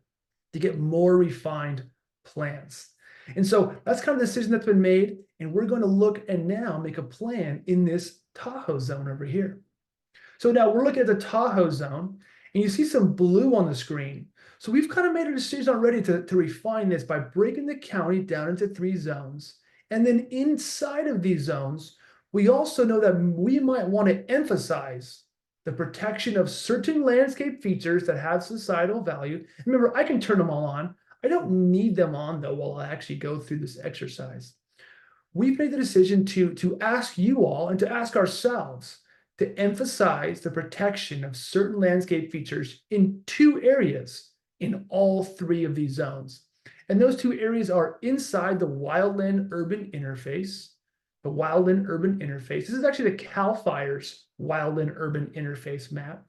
to get more refined plans. And so that's kind of the decision that's been made. And we're going to look and now make a plan in this Tahoe zone over here. So now we're looking at the Tahoe zone, and you see some blue on the screen. So we've kind of made a decision already to refine this by breaking the county down into 3 zones. And then inside of these zones, we also know that we might want to emphasize the protection of certain landscape features that have societal value. Remember, I can turn them all on. I don't need them on, though, while I actually go through this exercise. We've made the decision to ask you all and to ask ourselves to emphasize the protection of certain landscape features in 2 areas in all 3 of these zones. And those 2 areas are inside the wildland-urban interface. The wildland-urban interface. This is actually the CAL FIRE's wildland-urban interface map.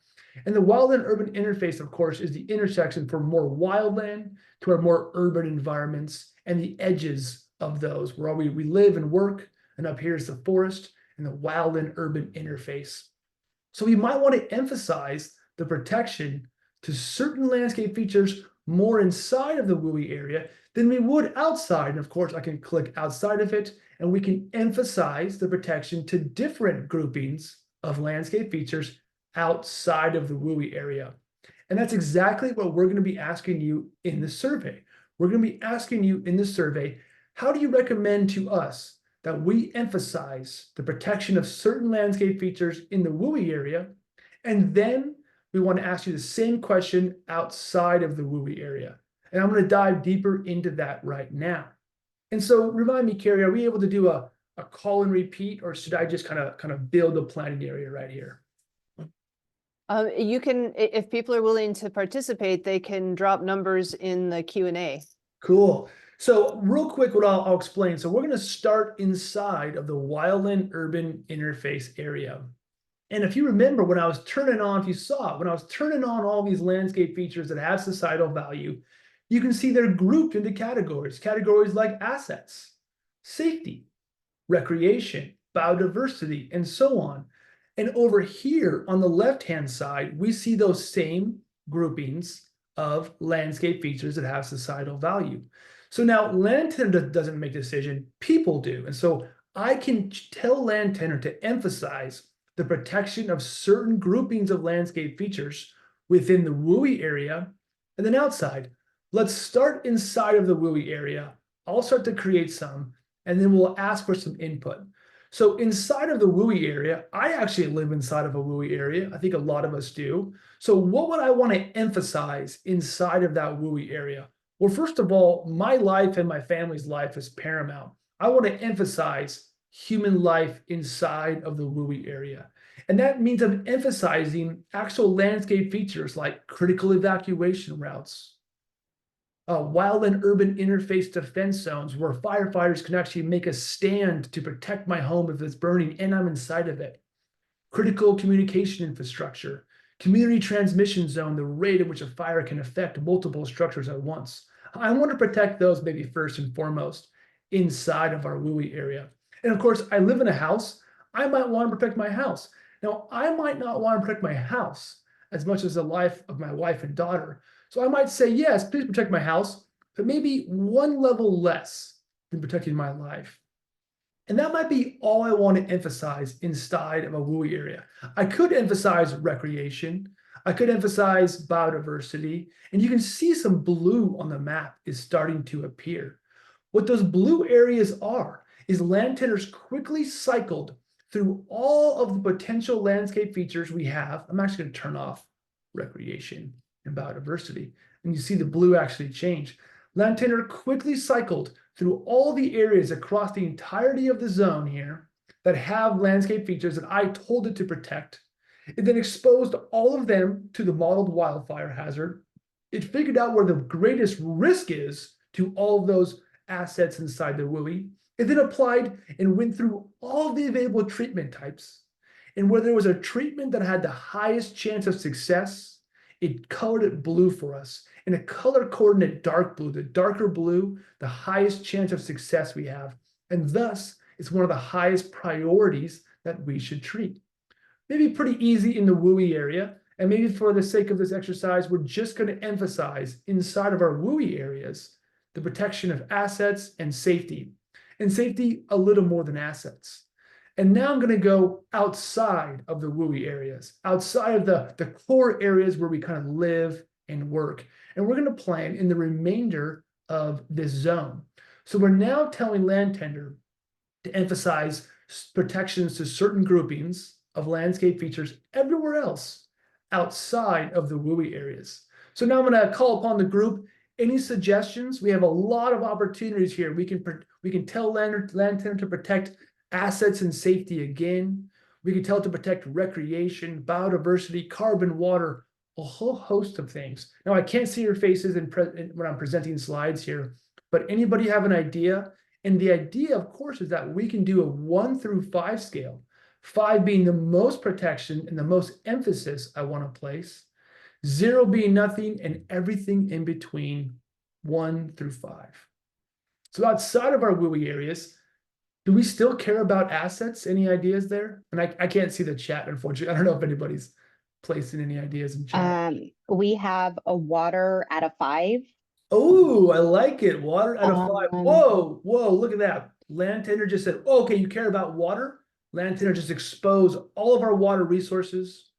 And the wildland-urban interface, of course, is the intersection from more wildland to our more urban environments and the edges of those where we live and work. And up here is the forest and the wildland-urban interface. So we might want to emphasize the protection to certain landscape features more inside of the WUI area than we would outside. And of course, I can click outside of it, and we can emphasize the protection to different groupings of landscape features outside of the WUI area. And that's exactly what we're going to be asking you in the survey. We're going to be asking you in the survey, how do you recommend to us that we emphasize the protection of certain landscape features in the WUI area, and then we want to ask you the same question outside of the WUI area. And I'm going to dive deeper into that right now. And so remind me, Carrie, are we able to do a call and repeat, or should I just kind of build a planning area right here? You can, if people are willing to participate, they can drop numbers in the Q&A. Cool. So real quick, what I'll explain. So we're going to start inside of the wildland urban interface area. And if you remember, when I was turning on, if you saw it, when I was turning on all these landscape features that have societal value, you can see they're grouped into categories like assets, safety, recreation, biodiversity, and so on. And over here on the left-hand side, we see those same groupings of landscape features that have societal value. So now land tenure doesn't make the decision, people do. And so I can tell land tenure to emphasize the protection of certain groupings of landscape features within the WUI area and then outside. Let's start inside of the WUI area. I'll start to create some, and then we'll ask for some input. So inside of the WUI area, I actually live inside of a WUI area. I think a lot of us do. So what would I want to emphasize inside of that WUI area? Well, first of all, my life and my family's life is paramount. I want to emphasize human life inside of the WUI area. And that means I'm emphasizing actual landscape features like critical evacuation routes, wild and urban interface defense zones where firefighters can actually make a stand to protect my home if it's burning and I'm inside of it, critical communication infrastructure, community transmission zone, the rate at which a fire can affect multiple structures at once. I want to protect those maybe first and foremost inside of our WUI area. And of course, I live in a house. I might want to protect my house. Now, I might not want to protect my house as much as the life of my wife and daughter. So I might say, yes, please protect my house, but maybe one level less than protecting my life. And that might be all I want to emphasize inside of a WUI area. I could emphasize recreation. I could emphasize biodiversity. And you can see some blue on the map is starting to appear. What those blue areas are is land tenures quickly cycled through all of the potential landscape features we have. I'm actually going to turn off recreation and biodiversity. And you see the blue actually change. Land tenure quickly cycled through all the areas across the entirety of the zone here that have landscape features that I told it to protect. It then exposed all of them to the modeled wildfire hazard. It figured out where the greatest risk is to all of those assets inside the WUI. It then applied and went through all the available treatment types. And where there was a treatment that had the highest chance of success, it colored it blue for us. And a color coordinate dark blue, the darker blue, the highest chance of success we have. And thus, it's one of the highest priorities that we should treat. Maybe pretty easy in the WUI area. And maybe for the sake of this exercise, we're just going to emphasize inside of our WUI areas, the protection of assets and safety. And safety a little more than assets. And now I'm going to go outside of the WUI areas, outside of the core areas where we kind of live and work. And we're going to plan in the remainder of this zone. So we're now telling land tenure to emphasize protections to certain groupings of landscape features everywhere else outside of the WUI areas. So now I'm going to call upon the group. Any suggestions? We have a lot of opportunities here. We can tell land tenure to protect assets and safety again. We can tell it to protect recreation, biodiversity, carbon, water, a whole host of things. Now, I can't see your faces when I'm presenting slides here, but anybody have an idea? And the idea, of course, is that we can do a 1 through 5 scale, 5 being the most protection and the most emphasis I want to place, 0 being nothing, and everything in between 1 through 5. So outside of our WUI areas, do we still care about assets? Any ideas there? And I can't see the chat, unfortunately. I don't know if anybody's placing any ideas in chat. We have a water at a 5. Oh, I like it. Water at a 5. Um, Whoa, look at that. Land tenure just said, oh, okay, you care about water? Land tenure just exposed all of our water resources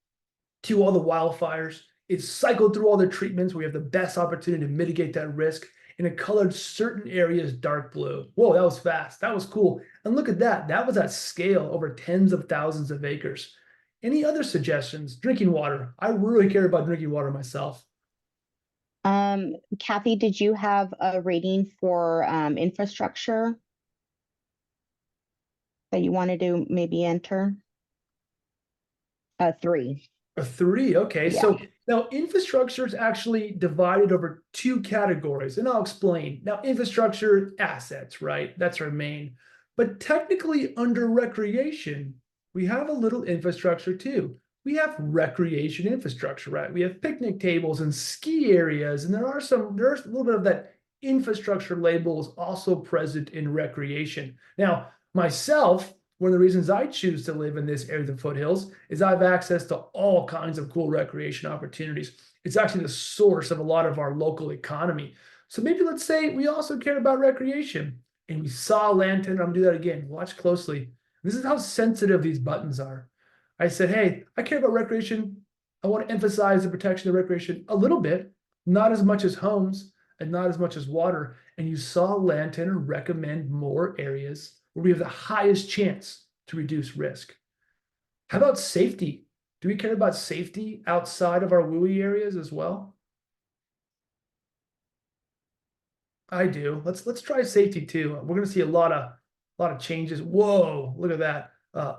to all the wildfires. It's cycled through all the treatments where we have the best opportunity to mitigate that risk. and it colored certain areas dark blue. Whoa, that was fast. That was cool. And look at that. That was at scale over tens of thousands of acres. Any other suggestions? Drinking water. I really care about drinking water myself. Kathy, did you have a rating for infrastructure that you wanted to maybe enter? 3. A 3, okay. Yeah. So now infrastructure is actually divided over 2 categories, and I'll explain. Now, infrastructure assets, right? That's our main. But technically, under recreation, we have a little infrastructure too. We have recreation infrastructure, right? We have picnic tables and ski areas, and there's a little bit of that infrastructure label is also present in recreation. Now, myself, one of the reasons I choose to live in this area of the foothills is I have access to all kinds of cool recreation opportunities. It's actually the source of a lot of our local economy. So maybe let's say we also care about recreation and we saw land tender. I'm gonna do that again. Watch closely. This is how sensitive these buttons are. I said, hey, I care about recreation. I want to emphasize the protection of recreation a little bit, not as much as homes and not as much as water. And you saw land tender recommend more areas where we have the highest chance to reduce risk. How about safety? Do we care about safety outside of our WUI areas as well? I do. Let's try safety too. We're going to see a lot of changes. Whoa, look at that.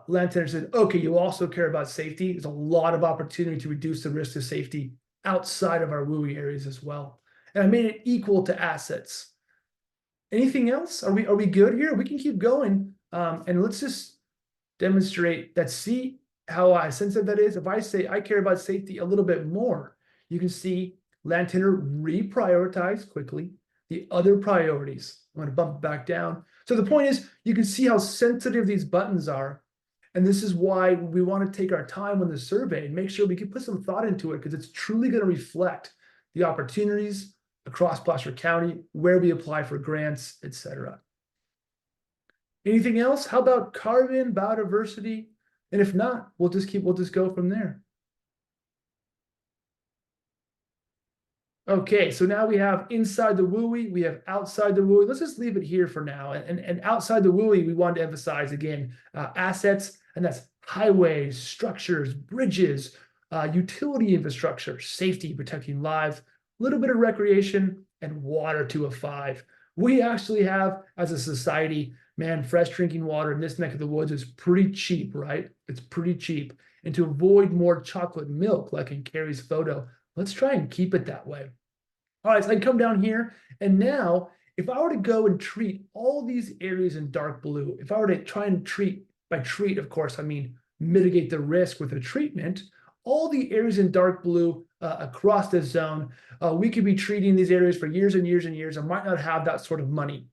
Land tender said, okay, you also care about safety. There's a lot of opportunity to reduce the risk of safety outside of our WUI areas as well. And I made it equal to assets. Anything else? Are we good here? We can keep going. And let's just demonstrate that. See how sensitive that is? If I say I care about safety a little bit more, you can see land tender reprioritize quickly the other priorities. I'm going to bump it back down. So the point is, you can see how sensitive these buttons are. And this is why we want to take our time on the survey and make sure we can put some thought into it, because it's truly going to reflect the opportunities across Placer County, where we apply for grants, etc. Anything else? How about carbon, biodiversity? And if not, we'll just go from there. Okay, so now we have inside the WUI, we have outside the WUI. Let's just leave it here for now. And outside the WUI, we want to emphasize again, assets, and that's highways, structures, bridges, utility infrastructure, safety, protecting lives, a little bit of recreation, and water to a 5. We actually have, as a society, man, fresh drinking water in this neck of the woods is pretty cheap, right? It's pretty cheap. And to avoid more chocolate milk, like in Carrie's photo, let's try and keep it that way. All right, so I come down here, and now if I were to go and treat all these areas in dark blue, if I were to try and treat, by treat, of course, I mean mitigate the risk with a treatment, all the areas in dark blue across this zone, we could be treating these areas for years and years and years and might not have that sort of money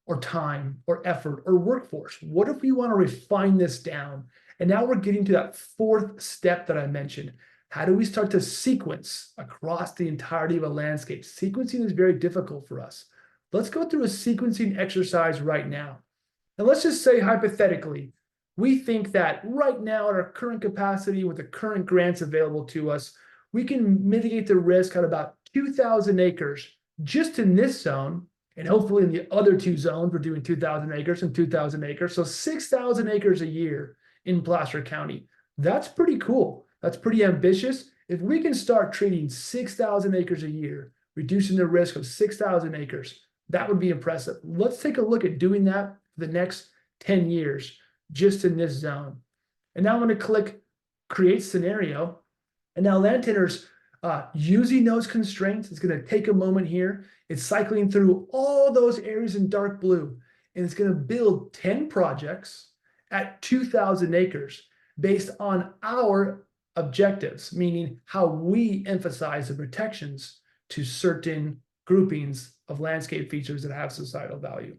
or time or effort or workforce. What if we want to refine this down? And now we're getting to that 4th step that I mentioned. How do we start to sequence across the entirety of a landscape? Sequencing is very difficult for us. Let's go through a sequencing exercise right now. And let's just say hypothetically, we think that right now at our current capacity with the current grants available to us, we can mitigate the risk at about 2,000 acres just in this zone. And hopefully in the other 2 zones, we're doing 2,000 acres and 2,000 acres. So 6,000 acres a year in Placer County. That's pretty cool. That's pretty ambitious. If we can start treating 6,000 acres a year, reducing the risk of 6,000 acres, that would be impressive. Let's take a look at doing that for the next 10 years, just in this zone. And now I'm going to click Create Scenario. And now land tenders, using those constraints, it's going to take a moment here. It's cycling through all those areas in dark blue, and it's going to build 10 projects at 2,000 acres based on our objectives, meaning how we emphasize the protections to certain groupings of landscape features that have societal value.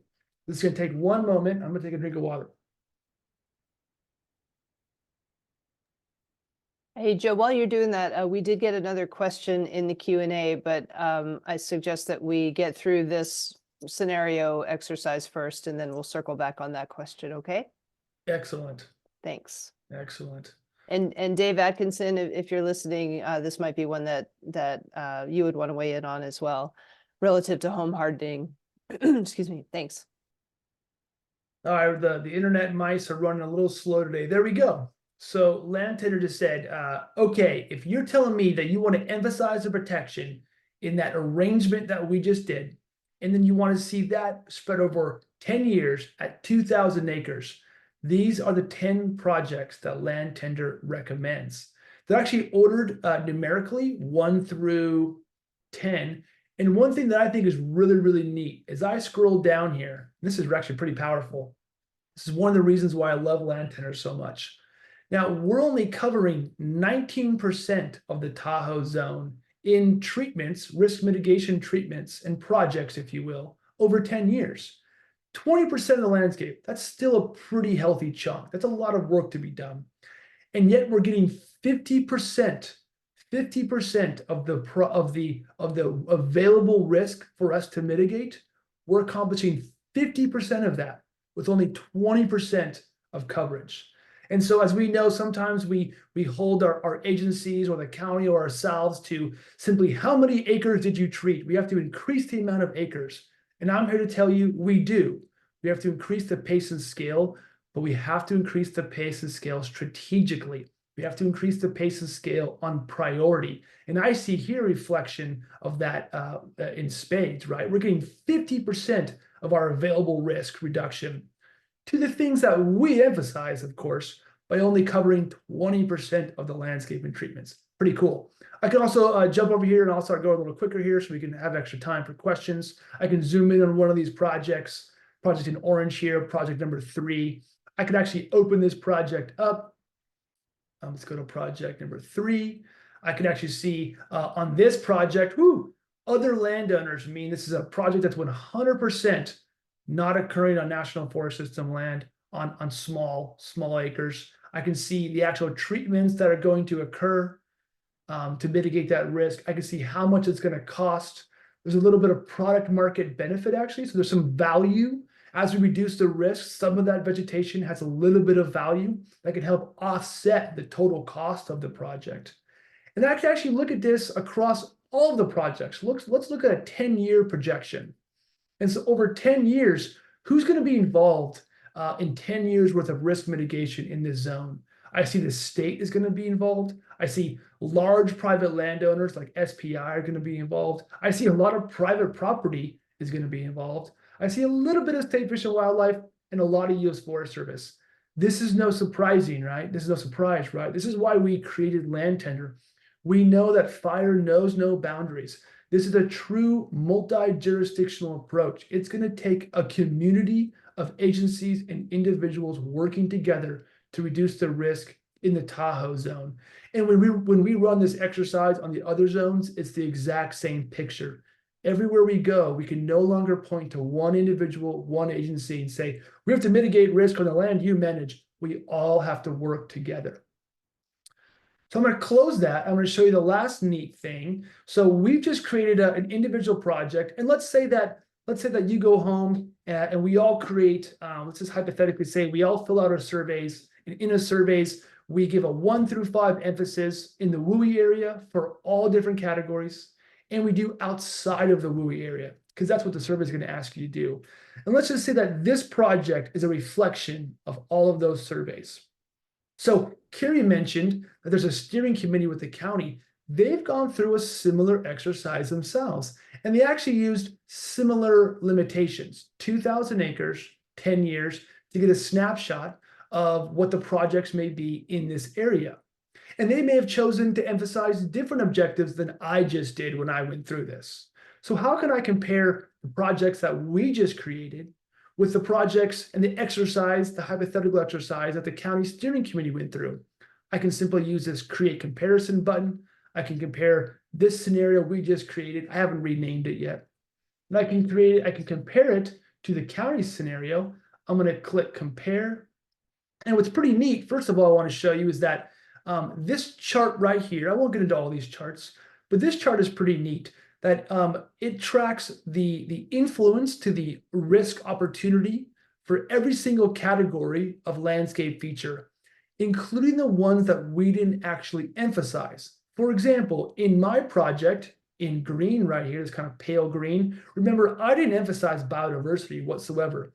This is going to take one moment. I'm going to take a drink of water. Hey, Joe, while you're doing that, we did get another question in the Q&A, but I suggest that we get through this scenario exercise first, and then we'll circle back on that question, okay? Excellent. Thanks. Excellent. And Dave Atkinson, if you're listening, this might be one that you would want to weigh in on as well. relative to home hardening. Excuse me, thanks. All right, the internet mice are running a little slow today. There we go. So land tender just said, okay, if you're telling me that you want to emphasize the protection in that arrangement that we just did, and then you want to see that spread over 10 years at 2,000 acres, these are the 10 projects that land tender recommends. They're actually ordered numerically 1 through 10. And one thing that I think is really, really neat, as I scroll down here, this is actually pretty powerful. This is one of the reasons why I love land tender so much. Now, we're only covering 19% of the Tahoe zone in treatments, risk mitigation treatments and projects, if you will, over 10 years. 20% of the landscape, that's still a pretty healthy chunk. That's a lot of work to be done. And yet we're getting 50% of the available risk for us to mitigate. We're accomplishing 50% of that with only 20% of coverage. And so, as we know, sometimes we hold our agencies or the county or ourselves to simply how many acres did you treat? We have to increase the amount of acres. And I'm here to tell you we do. We have to increase the pace and scale, but we have to increase the pace and scale strategically. We have to increase the pace and scale on priority. And I see here a reflection of that in spades, right? We're getting 50% of our available risk reduction to the things that we emphasize, of course, by only covering 20% of the landscape and treatments. Pretty cool. I can also jump over here and I'll start going a little quicker here so we can have extra time for questions. I can zoom in on one of these projects, project in orange here, project number 3. I can actually open this project up. Let's go to project number 3. I can actually see on this project, other landowners mean this is a project that's 100% not occurring on National Forest System land on small acres. I can see the actual treatments that are going to occur to mitigate that risk. I can see how much it's going to cost. There's a little bit of product market benefit actually. So there's some value as we reduce the risk. Some of that vegetation has a little bit of value that can help offset the total cost of the project. And I can actually look at this across all of the projects. Let's look at a 10-year projection. And so over 10 years, who's going to be involved in 10 years worth of risk mitigation in this zone? I see the state is going to be involved. I see large private landowners like SPI are going to be involved. I see a lot of private property is going to be involved. I see a little bit of State Fish and Wildlife and a lot of U.S. Forest Service. This is no surprising, right? This is no surprise, right? This is why we created land tender. We know that fire knows no boundaries. This is a true multi-jurisdictional approach. It's going to take a community of agencies and individuals working together to reduce the risk in the Tahoe zone. And when we run this exercise on the other zones, it's the exact same picture. Everywhere we go, we can no longer point to one individual, one agency and say, we have to mitigate risk on the land you manage. We all have to work together. So I'm going to close that. I'm going to show you the last neat thing. So we've just created an individual project. And let's say that you go home and we all create, let's just hypothetically say we all fill out our surveys. And in the surveys, we give a 1 through 5 emphasis in the WUI area for all different categories. And we do outside of the WUI area, because that's what the survey is going to ask you to do. And let's just say that this project is a reflection of all of those surveys. So Carrie mentioned that there's a steering committee with the county. They've gone through a similar exercise themselves, and they actually used similar limitations, 2,000 acres, 10 years, to get a snapshot of what the projects may be in this area. And they may have chosen to emphasize different objectives than I just did when I went through this. So how can I compare the projects that we just created with the projects and the exercise, the hypothetical exercise that the county steering committee went through? I can simply use this create comparison button. I can compare this scenario we just created. I haven't renamed it yet. And I can compare it to the county scenario. I'm going to click compare. And what's pretty neat, first of all, I want to show you is that this chart right here, I won't get into all these charts, but this chart is pretty neat, that it tracks the influence to the risk opportunity for every single category of landscape feature, including the ones that we didn't actually emphasize. For example, in my project in green right here, this kind of pale green. Remember, I didn't emphasize biodiversity whatsoever.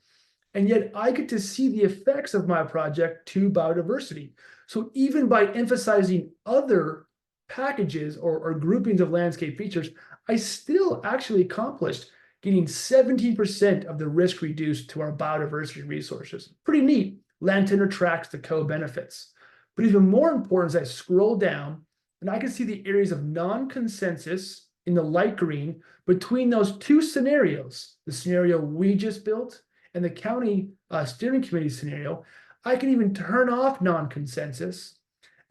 And yet I get to see the effects of my project to biodiversity. So even by emphasizing other packages or groupings of landscape features, I still actually accomplished getting 17% of the risk reduced to our biodiversity resources. Pretty neat. Land Tender tracks the co-benefits. But even more important is I scroll down and I can see the areas of non-consensus in the light green between those two scenarios, the scenario we just built and the county steering committee scenario. I can even turn off non-consensus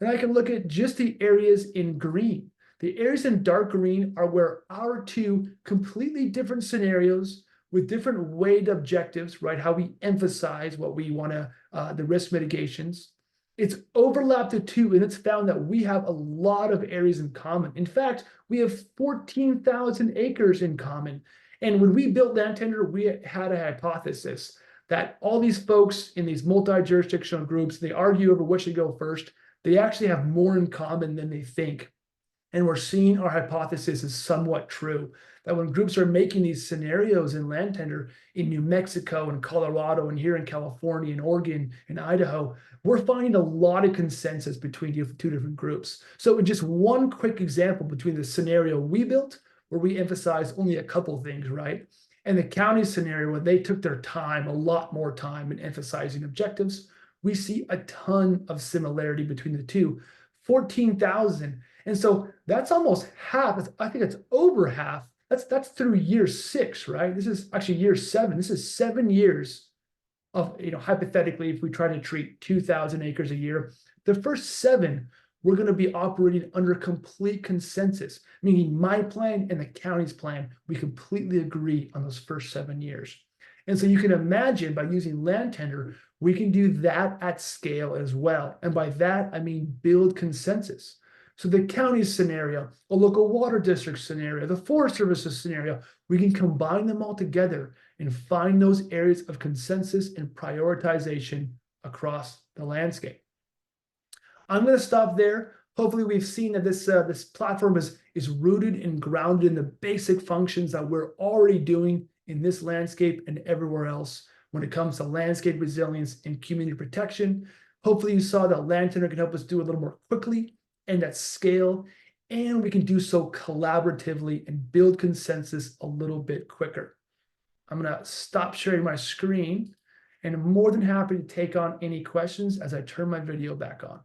and I can look at just the areas in green. The areas in dark green are where our two completely different scenarios with different weighted objectives, right? How we emphasize what we want to, the risk mitigations. It's overlapped the two, and it's found that we have a lot of areas in common. In fact, we have 14,000 acres in common. And when we built Land Tender, we had a hypothesis that all these folks in these multi-jurisdictional groups, they argue over what should go first. They actually have more in common than they think. And we're seeing our hypothesis is somewhat true, that when groups are making these scenarios in Land Tender in New Mexico and Colorado and here in California and Oregon and Idaho, we're finding a lot of consensus between two different groups. So in just one quick example between the scenario we built, where we emphasize only a couple things, right? And the county scenario, where they took their time, a lot more time in emphasizing objectives, we see a ton of similarity between the two, 14,000. And so that's almost half. I think it's over half. That's through year 6, right? This is actually year 7. This is 7 years of, hypothetically, if we try to treat 2,000 acres a year, the first 7, we're going to be operating under complete consensus, meaning my plan and the county's plan, we completely agree on those first 7 years. And so you can imagine by using Land Tender, we can do that at scale as well. And by that, I mean build consensus. So the county scenario, a local water district scenario, the Forest Services scenario, we can combine them all together and find those areas of consensus and prioritization across the landscape. I'm going to stop there. Hopefully we've seen that this platform is rooted and grounded in the basic functions that we're already doing in this landscape and everywhere else when it comes to landscape resilience and community protection. Hopefully you saw that Land Tender can help us do a little more quickly and at scale, and we can do so collaboratively and build consensus a little bit quicker. I'm going to stop sharing my screen, and I'm more than happy to take on any questions as I turn my video back on.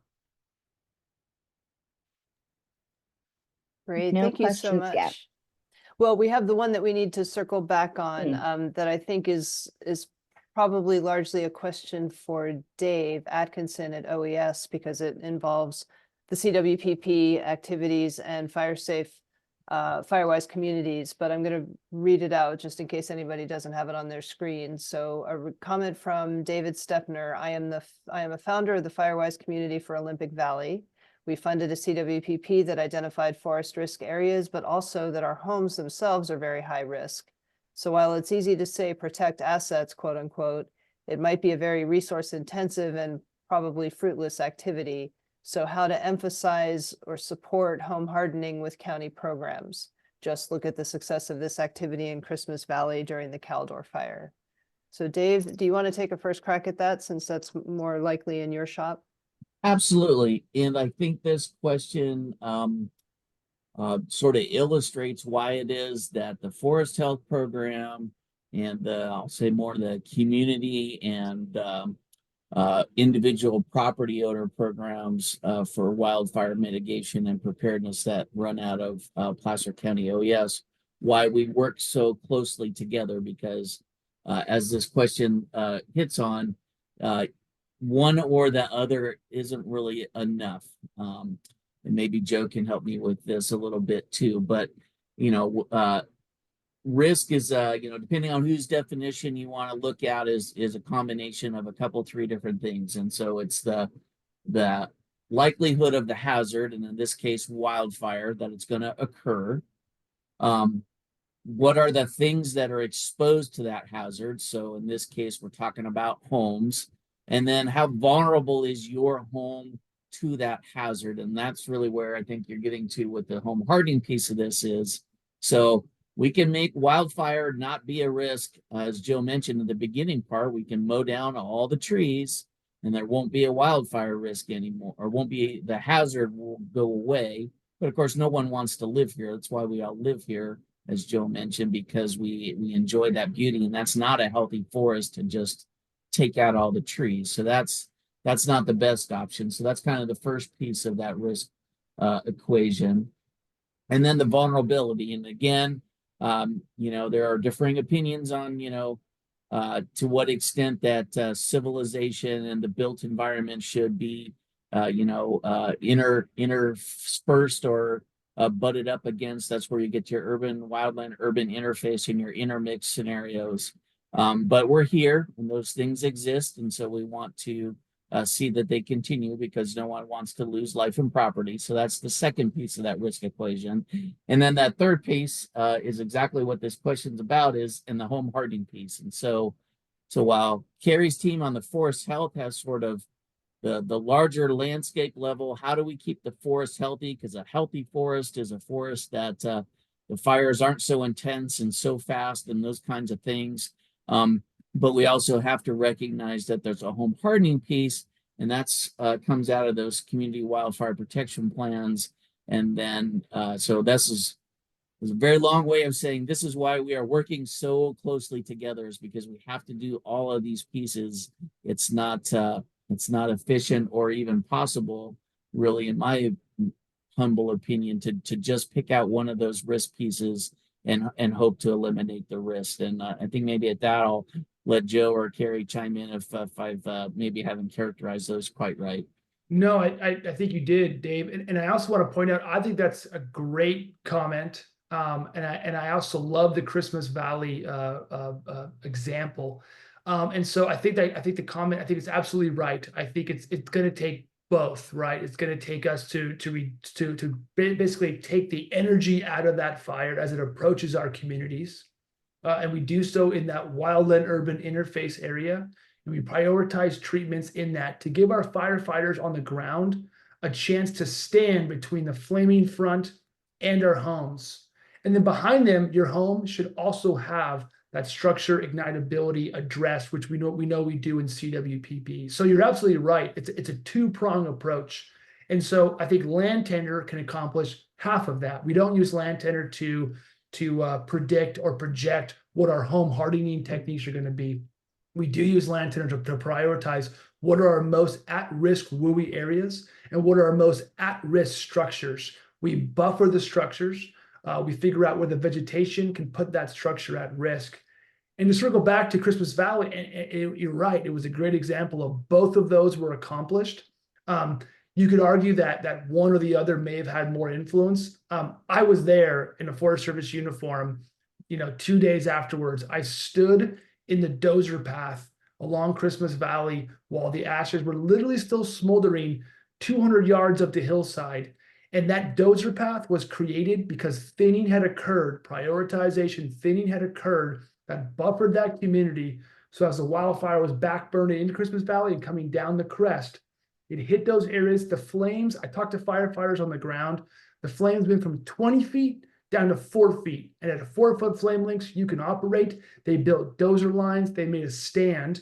Great, No thank you so questions yet. much. Well, we have the one that we need to circle back on that I think is probably largely a question for Dave Atkinson at OES, because it involves the CWPP activities and FireWise communities, but I'm going to read it out just in case anybody doesn't have it on their screen. So a comment from David Stepner. I am a founder of the FireWise community for Olympic Valley. We funded a CWPP that identified forest risk areas, but also that our homes themselves are very high risk. So while it's easy to say protect assets, quote unquote, it might be a very resource intensive and probably fruitless activity. So how to emphasize or support home hardening with county programs? Just look at the success of this activity in Christmas Valley during the Caldor fire. So Dave, do you want to take a first crack at that, since that's more likely in your shop? Absolutely. And I think this question sort of illustrates why it is that the Forest Health Program and I'll say more the community and individual property owner programs for wildfire mitigation and preparedness that run out of Placer County OES, why we work so closely together, because as this question hits on, one or the other isn't really enough. And maybe Joe can help me with this a little bit too, but risk is, depending on whose definition you want to look at, is a combination of a couple, 3 different things. And so it's the likelihood of the hazard, and in this case, wildfire, that it's going to occur. What are the things that are exposed to that hazard? So in this case, we're talking about homes. And then how vulnerable is your home to that hazard? And that's really where I think you're getting to with the home hardening piece of this is, So we can make wildfire not be a risk. As Joe mentioned in the beginning part, we can mow down all the trees and there won't be a wildfire risk anymore, or won't be, the hazard will go away. But of course, no one wants to live here. That's why we all live here, as Joe mentioned, because we enjoy that beauty, and that's not a healthy forest to just take out all the trees. So that's not the best option. So that's kind of the first piece of that risk equation. And then the vulnerability. And again, there are differing opinions on, to what extent that civilization and the built environment should be, interspersed or butted up against. That's where you get your urban wildland urban interface and your intermix scenarios. But we're here and those things exist. And so we want to see that they continue, because no one wants to lose life and property. So that's the second piece of that risk equation. And then that third piece is exactly what this question's about, is in the home hardening piece. And so while Carrie's team on the forest health has sort of the larger landscape level, how do we keep the forest healthy? Because a healthy forest is a forest that the fires aren't so intense and so fast and those kinds of things. But we also have to recognize that there's a home hardening piece, and that's comes out of those community wildfire protection plans. And then, so this is a very long way of saying this is why we are working so closely together, is because we have to do all of these pieces. It's not efficient or even possible, really, in my humble opinion, to just pick out one of those risk pieces and hope to eliminate the risk. And I think maybe at that I'll let Joe or Carrie chime in if I've maybe haven't characterized those quite right. No, I think you did, Dave. And I also want to point out, I think that's a great comment. And I also love the Christmas Valley example. And so I think the comment, I think it's absolutely right. I think it's going to take both, right? It's going to take us to basically take the energy out of that fire as it approaches our communities. And we do so in that wildland urban interface area. And we prioritize treatments in that to give our firefighters on the ground a chance to stand between the flaming front and our homes. And then behind them, your home should also have that structure ignitability addressed, which we know we do in CWPP. So you're absolutely right. It's a two-prong approach. And so I think land tenure can accomplish half of that. We don't use land tenure to predict or project what our home hardening techniques are going to be. We do use land tenure to prioritize what are our most at-risk WUI areas and what are our most at-risk structures. We buffer the structures. We figure out where the vegetation can put that structure at risk. And to circle back to Christmas Valley, and you're right, it was a great example of both of those were accomplished. You could argue that one or the other may have had more influence. I was there in a Forest Service uniform, 2 days afterwards. I stood in the dozer path along Christmas Valley while the ashes were literally still smoldering 200 yards up the hillside. And that dozer path was created because thinning had occurred, prioritization thinning had occurred that buffered that community. So as the wildfire was backburning into Christmas Valley and coming down the crest, it hit those areas. The flames, I talked to firefighters on the ground, the flames went from 20 feet down to 4 feet. And at a 4-foot flame length, you can operate. They built dozer lines, they made a stand.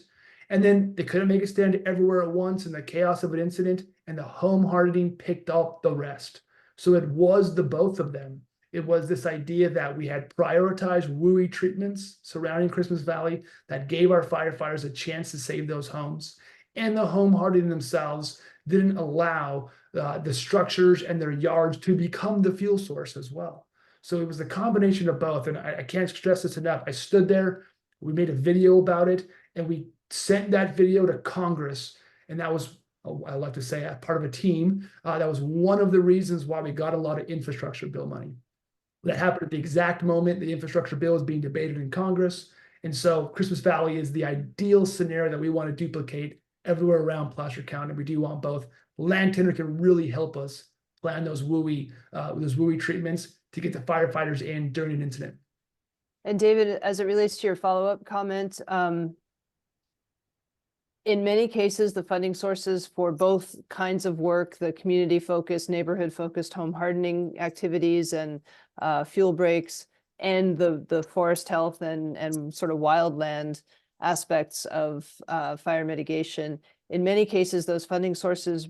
And then they couldn't make a stand everywhere at once in the chaos of an incident, and the home hardening picked up the rest. So it was the both of them. It was this idea that we had prioritized WUI treatments surrounding Christmas Valley that gave our firefighters a chance to save those homes. And the home hardening themselves didn't allow the structures and their yards to become the fuel source as well. So it was the combination of both. And I can't stress this enough. I stood there, we made a video about it, and we sent that video to Congress. And that was, I like to say, part of a team. That was one of the reasons why we got a lot of infrastructure bill money. That happened at the exact moment the infrastructure bill is being debated in Congress. And so Christmas Valley is the ideal scenario that we want to duplicate everywhere around Placer County. We do want both. Land tenure can really help us plan those WUI treatments to get the firefighters in during an incident. And David, as it relates to your follow-up comment, in many cases, the funding sources for both kinds of work, the community-focused, neighborhood-focused home hardening activities and fuel breaks, and the forest health and sort of wildland aspects of fire mitigation. In many cases, those funding sources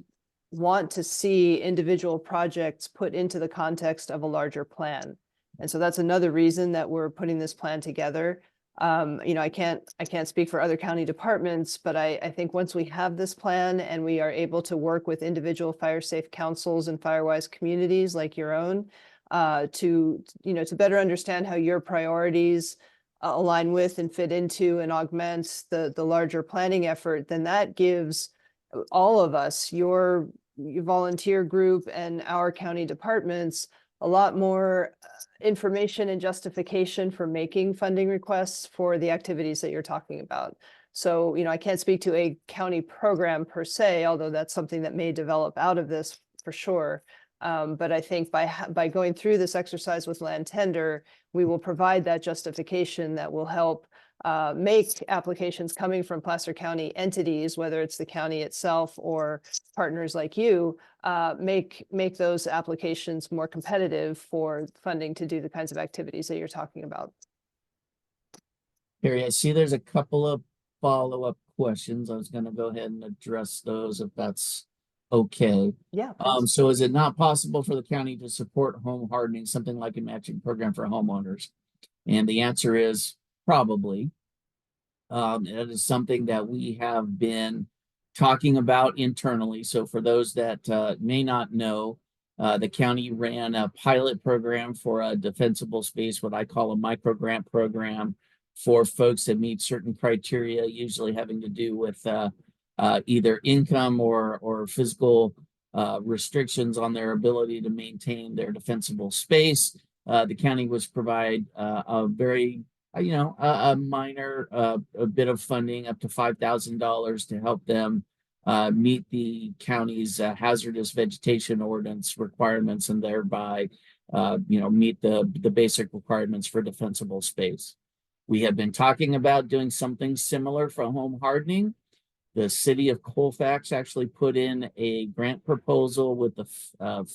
want to see individual projects put into the context of a larger plan. And so that's another reason that we're putting this plan together. You know, I can't speak for other county departments, but I think once we have this plan and we are able to work with individual fire safe councils and FireWise communities like your own, to better understand how your priorities align with and fit into and augment the larger planning effort, then that gives all of us, your volunteer group and our county departments, a lot more information and justification for making funding requests for the activities that you're talking about. So, I can't speak to a county program per se, although that's something that may develop out of this for sure. But I think by going through this exercise with Land Tender, we will provide that justification that will help make applications coming from Placer County entities, whether it's the county itself or partners like you, make those applications more competitive for funding to do the kinds of activities that you're talking about. Carrie, I see there's a couple of follow-up questions. I was going to go ahead and address those if that's okay. Yeah. please. So is it not possible for the county to support home hardening, something like a matching program for homeowners? And the answer is probably. It is something that we have been talking about internally. So for those that may not know, the county ran a pilot program for a defensible space, what I call a micro grant program for folks that meet certain criteria, usually having to do with either income or physical restrictions on their ability to maintain their defensible space. The county was provide a very, a minor a bit of funding up to $5,000 to help them meet the county's hazardous vegetation ordinance requirements and thereby, meet the basic requirements for defensible space. We have been talking about doing something similar for home hardening. The city of Colfax actually put in a grant proposal with the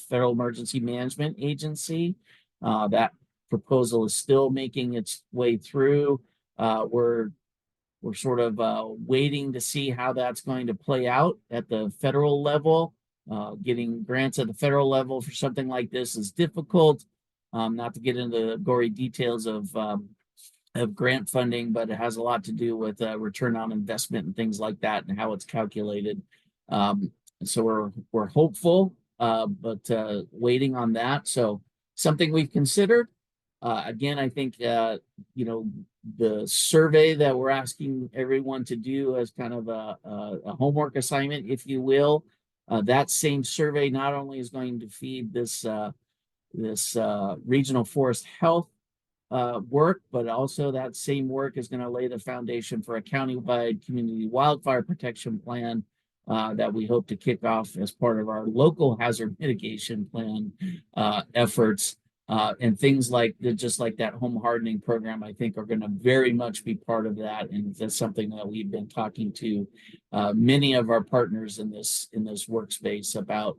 Federal Emergency Management Agency. That proposal is still making its way through. We're sort of waiting to see how that's going to play out at the federal level. Getting grants at the federal level for something like this is difficult. Not to get into the gory details of grant funding, but it has a lot to do with return on investment and things like that and how it's calculated. So we're hopeful, but waiting on that. So something we've considered. Again, I think, the survey that we're asking everyone to do as kind of a homework assignment, if you will, that same survey not only is going to feed this regional forest health work, but also that same work is going to lay the foundation for a countywide community wildfire protection plan that we hope to kick off as part of our local hazard mitigation plan efforts. And things like just like that home hardening program, I think are going to very much be part of that. And that's something that we've been talking to many of our partners in this workspace about,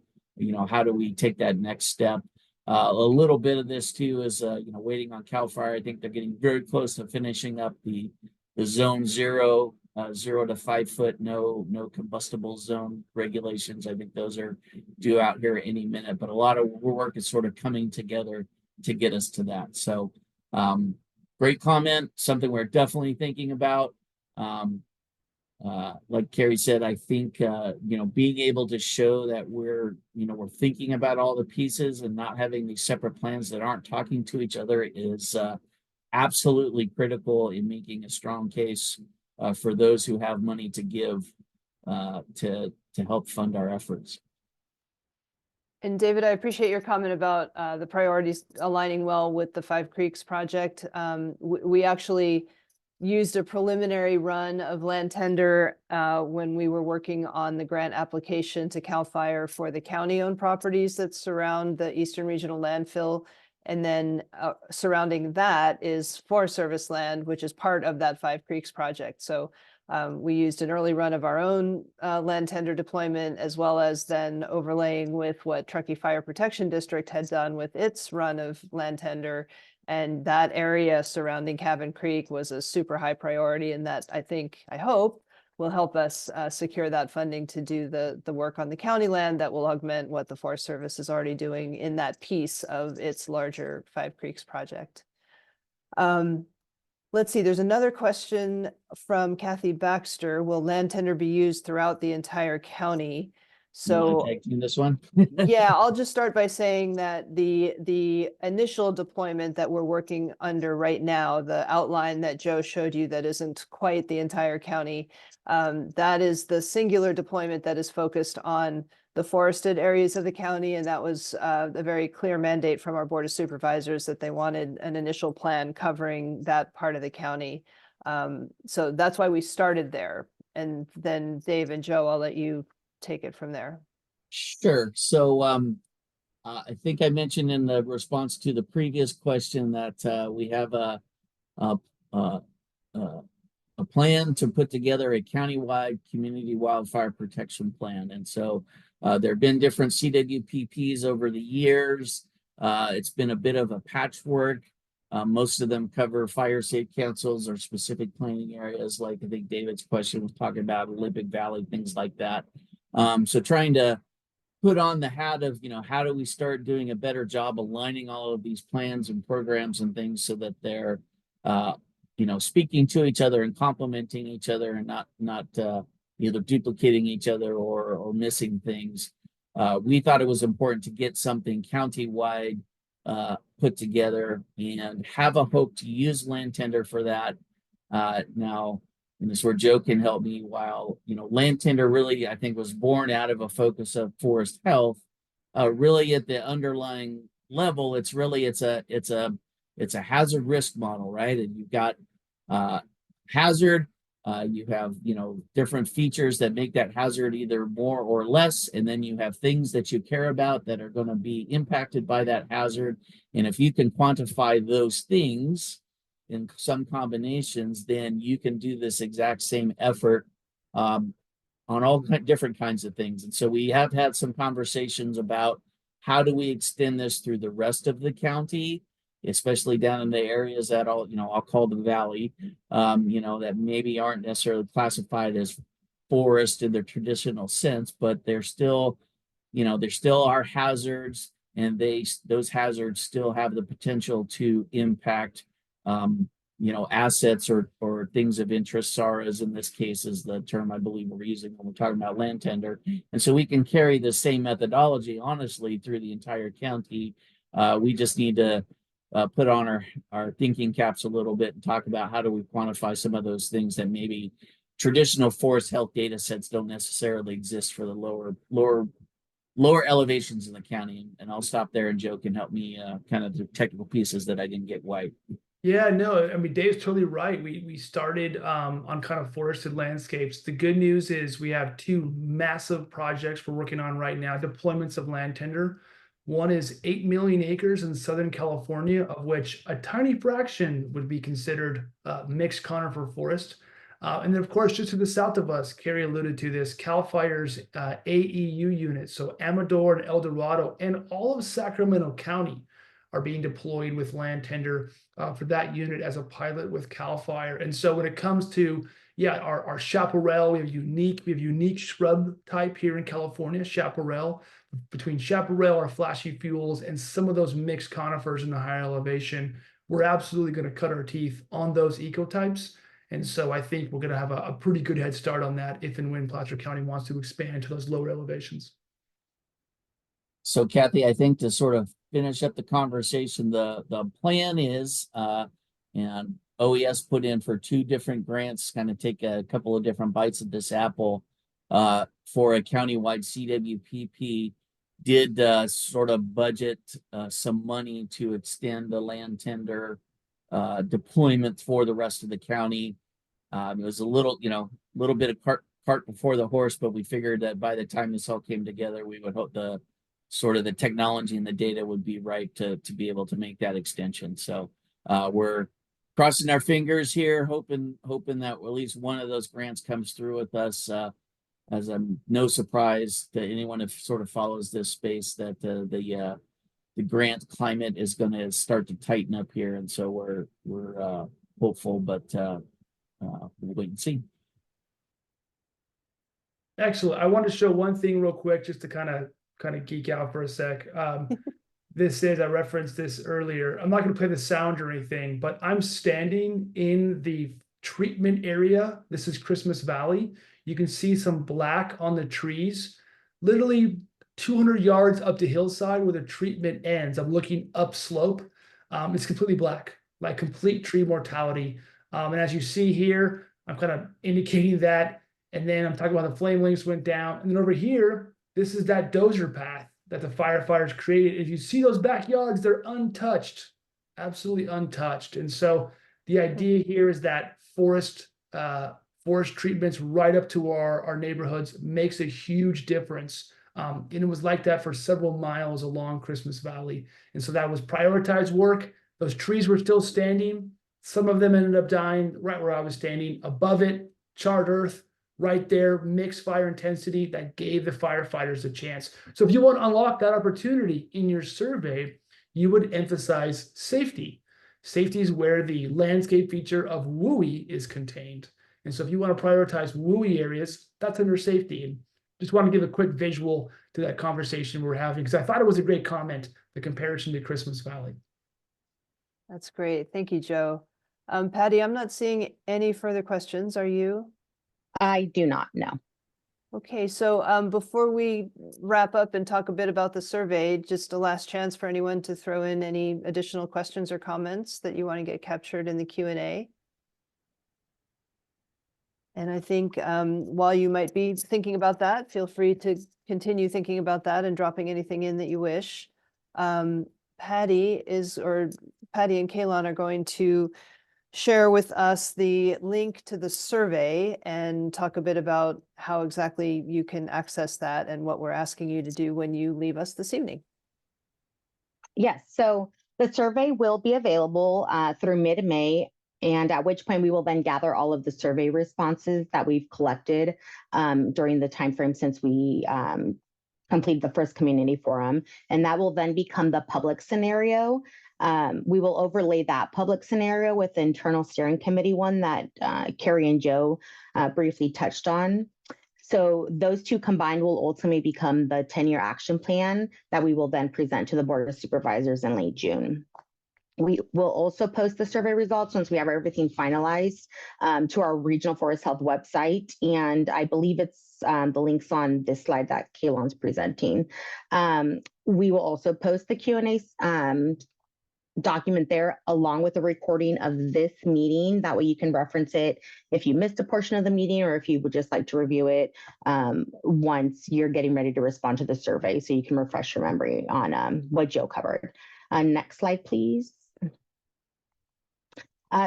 how do we take that next step? A little bit of this too is, waiting on CAL FIRE. I think they're getting very close to finishing up the zone 0 to 5 foot, no combustible zone regulations. I think those are due out here any minute, but a lot of work is sort of coming together to get us to that. So great comment, something we're definitely thinking about. Like Carrie said, I think, being able to show that we're thinking about all the pieces and not having these separate plans that aren't talking to each other is absolutely critical in making a strong case for those who have money to give to help fund our efforts. And David, I appreciate your comment about the priorities aligning well with the Five Creeks project. We actually used a preliminary run of Land Tender when we were working on the grant application to CAL FIRE for the county-owned properties that surround the Eastern Regional Landfill. And then surrounding that is Forest Service land, which is part of that Five Creeks project. So we used an early run of our own Land Tender deployment, as well as then overlaying with what Truckee Fire Protection District had done with its run of Land Tender. And that area surrounding Cabin Creek was a super high priority, and that I hope will help us secure that funding to do the work on the county land that will augment what the Forest Service is already doing in that piece of its larger Five Creeks project. Let's see, there's another question from Kathy Baxter. Will land tender be used throughout the entire county? You wanna So tag team this one? yeah, I'll just start by saying that the initial deployment that we're working under right now, the outline that Joe showed you that isn't quite the entire county, that is the singular deployment that is focused on the forested areas of the county, and that was a very clear mandate from our Board of Supervisors that they wanted an initial plan covering that part of the county. So that's why we started there. And then Dave and Joe, I'll let you take it from there. Sure. So I think I mentioned in the response to the previous question that we have a plan to put together a countywide community wildfire protection plan. And so there have been different CWPPs over the years. It's been a bit of a patchwork. Most of them cover fire safe councils or specific planning areas, like I think David's question was talking about Olympic Valley, things like that. So trying to put on the hat of, how do we start doing a better job aligning all of these plans and programs and things so that they're, speaking to each other and complementing each other and not either duplicating each other or missing things. We thought it was important to get something countywide put together and have a hope to use land tender for that. Now, and this is where Joe can help me. While land tender really, I think, was born out of a focus of forest health. Really, at the underlying level, it's a hazard risk model, right? And you've got hazard. You have different features that make that hazard either more or less, and then you have things that you care about that are going to be impacted by that hazard. And if you can quantify those things in some combinations, then you can do this exact same effort on all different kinds of things. And so we have had some conversations about how do we extend this through the rest of the county, especially down in the areas that I'll call the valley, that maybe aren't necessarily classified as forest in their traditional sense, but they're still, there still are hazards, and those hazards still have the potential to impact assets or things of interest. SARAs in this case is the term I believe we're using when we're talking about land tender. And so we can carry the same methodology, honestly, through the entire county. We just need to put on our thinking caps a little bit and talk about how do we quantify some of those things that maybe traditional forest health data sets don't necessarily exist for the lower elevations in the county. And I'll stop there, and Joe can help me kind of the technical pieces that I didn't get right. Yeah, no, I mean, Dave's totally right. We started on kind of forested landscapes. The good news is we have two massive projects we're working on right now, deployments of land tender. One is 8 million acres in Southern California, of which a tiny fraction would be considered mixed conifer forest. And then, of course, just to the south of us, Carrie alluded to this, CAL FIRE's AEU units, so Amador and El Dorado, and all of Sacramento County are being deployed with land tender for that unit as a pilot with CAL FIRE. And so when it comes to, our chaparral, we have unique shrub type here in California, chaparral. Between chaparral, our flashy fuels, and some of those mixed conifers in the higher elevation, we're absolutely going to cut our teeth on those ecotypes. And so I think we're going to have a pretty good head start on that if and when Placer County wants to expand to those lower elevations. So Kathy, I think to sort of finish up the conversation, the plan is, and OES put in for 2 different grants, kind of take a couple of different bites of this apple for a countywide CWPP, did sort of budget some money to extend the land tender deployment for the rest of the county. It was a little bit of cart before the horse, but we figured that by the time this all came together, we would hope the technology and the data would be right to be able to make that extension. So we're crossing our fingers here, hoping that at least one of those grants comes through with us. As no surprise to anyone who sort of follows this space that the the grant climate is going to start to tighten up here, and so we're hopeful, but we'll wait and see. Excellent. I want to show one thing real quick, just to kind of geek out for a sec. This is, I referenced this earlier. I'm not going to play the sound or anything, but I'm standing in the treatment area. This is Christmas Valley. You can see some black on the trees, literally 200 yards up the hillside where the treatment ends. I'm looking upslope. It's completely black, like complete tree mortality. And as you see here, I'm kind of indicating that. And then I'm talking about the flame links went down. And then over here, this is that dozer path that the firefighters created. If you see those backyards, they're untouched, absolutely untouched. And so the idea here is that forest treatments right up to our neighborhoods makes a huge difference. And it was like that for several miles along Christmas Valley. And so that was prioritized work. Those trees were still standing. Some of them ended up dying right where I was standing. Above it, charred earth, right there, mixed fire intensity that gave the firefighters a chance. So if you want to unlock that opportunity in your survey, you would emphasize safety. Safety is where the landscape feature of WUI is contained. And so if you want to prioritize WUI areas, that's under safety. And just want to give a quick visual to that conversation we're having, because I thought it was a great comment, the comparison to Christmas Valley. That's great. Thank you, Joe. Patty, I'm not seeing any further questions. Are you? I do not know. Okay, so before we wrap up and talk a bit about the survey, just a last chance for anyone to throw in any additional questions or comments that you want to get captured in the Q&A. And I think while you might be thinking about that, feel free to continue thinking about that and dropping anything in that you wish. Patty and Kaylon are going to share with us the link to the survey and talk a bit about how exactly you can access that and what we're asking you to do when you leave us this evening. Yes, so the survey will be available through mid-May, and at which point we will then gather all of the survey responses that we've collected during the timeframe since we completed the first community forum, and that will then become the public scenario. We will overlay that public scenario with the internal steering committee one that Carrie and Joe briefly touched on. So those two combined will ultimately become the 10-year action plan that we will then present to the Board of Supervisors in late June. We will also post the survey results once we have everything finalized to our Regional Forest Health website. And I believe it's the links on this slide that Kaylon's presenting. We will also post the Q&A document there along with a recording of this meeting. That way you can reference it if you missed a portion of the meeting or if you would just like to review it once you're getting ready to respond to the survey, so you can refresh your memory on what Joe covered. Next slide, please.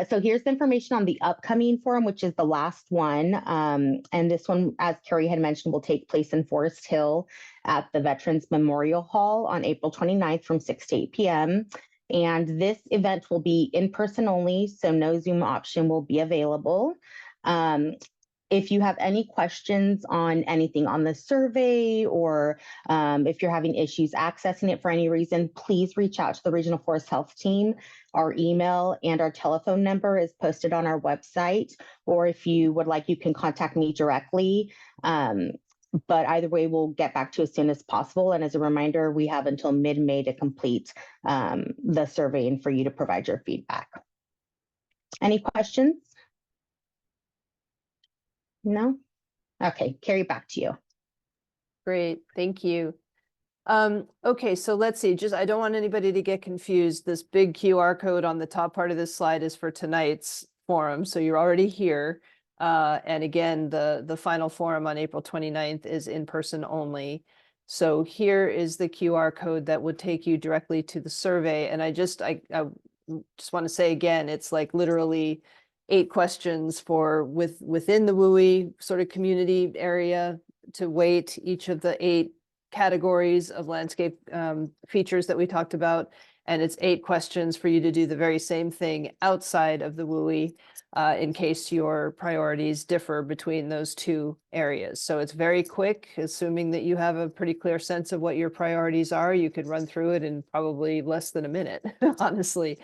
So here's the information on the upcoming forum, which is the last one. And this one, as Carrie had mentioned, will take place in Forest Hill at the Veterans Memorial Hall on April 29th from 6 to 8 p.m. And this event will be in person only, so no Zoom option will be available. If you have any questions on anything on the survey, or if you're having issues accessing it for any reason, please reach out to the Regional Forest Health team. Our email and our telephone number is posted on our website, or if you would like, you can contact me directly. But either way, we'll get back to you as soon as possible. And as a reminder, we have until mid-May to complete the survey and for you to provide your feedback. Any questions? No? Okay, Carrie, back to you. Great, thank you. Okay, so let's see, I don't want anybody to get confused. This big QR code on the top part of this slide is for tonight's forum, so you're already here. And again, the final forum on April 29th is in person only. So here is the QR code that would take you directly to the survey. And I just want to say again, it's like literally 8 questions for within the WUI sort of community area to weight. Each of the 8 categories of landscape features that we talked about. And it's 8 questions for you to do the very same thing outside of the WUI in case your priorities differ between those 2 areas. So it's very quick, assuming that you have a pretty clear sense of what your priorities are. You could run through it in probably less than a minute, honestly.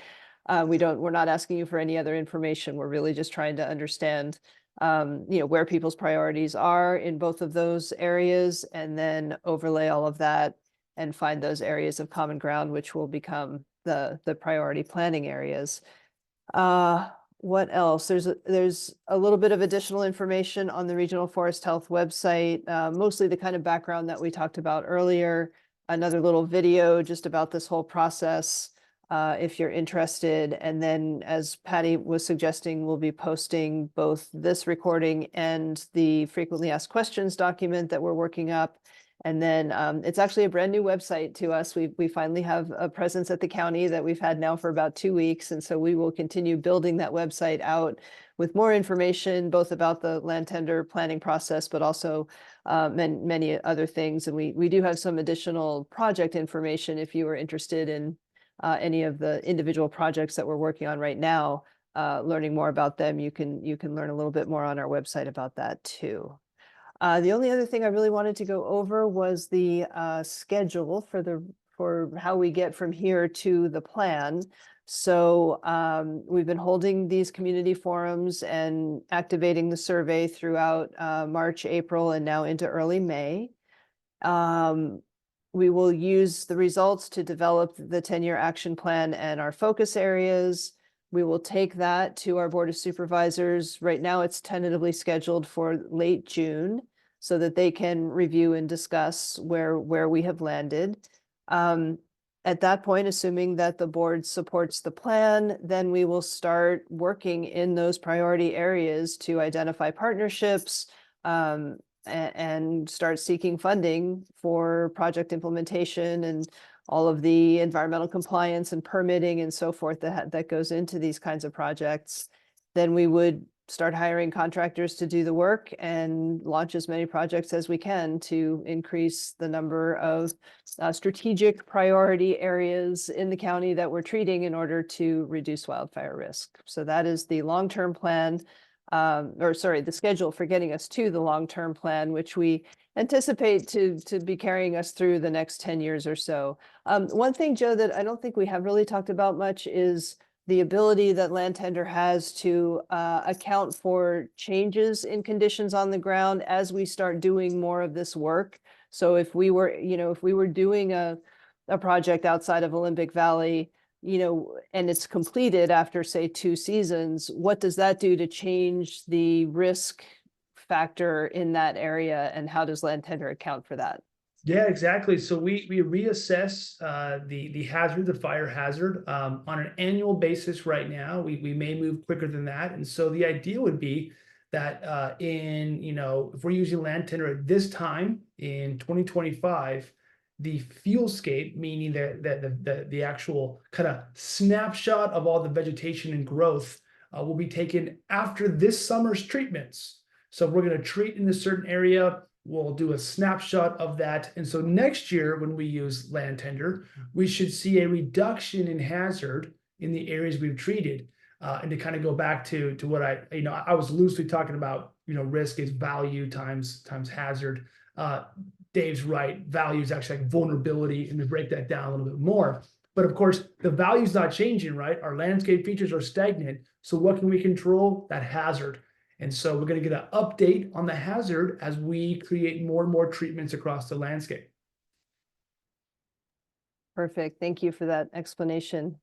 We're not asking you for any other information. We're really just trying to understand where people's priorities are in both of those areas, and then overlay all of that and find those areas of common ground, which will become the priority planning areas. What else? There's a little bit of additional information on the Regional Forest Health website, mostly the kind of background that we talked about earlier. Another little video just about this whole process, if you're interested. And then, as Patty was suggesting, we'll be posting both this recording and the frequently asked questions document that we're working up. And then it's actually a brand new website to us. We finally have a presence at the county that we've had now for about 2 weeks. And so we will continue building that website out with more information, both about the land tender planning process, but also many other things. And we do have some additional project information if you are interested in any of the individual projects that we're working on right now. Learning more about them, you can learn a little bit more on our website about that too. The only other thing I really wanted to go over was the schedule for how we get from here to the plan. So we've been holding these community forums and activating the survey throughout March, April, and now into early May. We will use the results to develop the 10-year action plan and our focus areas. We will take that to our Board of Supervisors. Right now, it's tentatively scheduled for late June so that they can review and discuss where we have landed. At that point, assuming that the board supports the plan, then we will start working in those priority areas to identify partnerships and start seeking funding for project implementation and all of the environmental compliance and permitting and so forth that goes into these kinds of projects. Then we would start hiring contractors to do the work and launch as many projects as we can to increase the number of strategic priority areas in the county that we're treating in order to reduce wildfire risk. So that is the long-term plan, the schedule for getting us to the long-term plan, which we anticipate to be carrying us through the next 10 years or so. One thing, Joe, that I don't think we have really talked about much is the ability that land tender has to account for changes in conditions on the ground as we start doing more of this work. So if we were doing a project outside of Olympic Valley, and it's completed after, say, 2 seasons, what does that do to change the risk factor in that area, and how does land tender account for that? Yeah, exactly. So we reassess the hazard, the fire hazard, on an annual basis right now. We may move quicker than that. And so the idea would be that if we're using land tender at this time in 2025, the fuelscape, meaning the actual kind of snapshot of all the vegetation and growth will be taken after this summer's treatments. So we're going to treat in a certain area. We'll do a snapshot of that. And so next year, when we use land tender, we should see a reduction in hazard in the areas we've treated. And to kind of go back to what I was loosely talking about, risk is value times hazard. Dave's right. Value is actually like vulnerability. And to break that down a little bit more. But of course, the value's not changing, right? Our landscape features are stagnant. So what can we control? That hazard. And so we're going to get an update on the hazard as we create more and more treatments across the landscape. Perfect. Thank you for that explanation.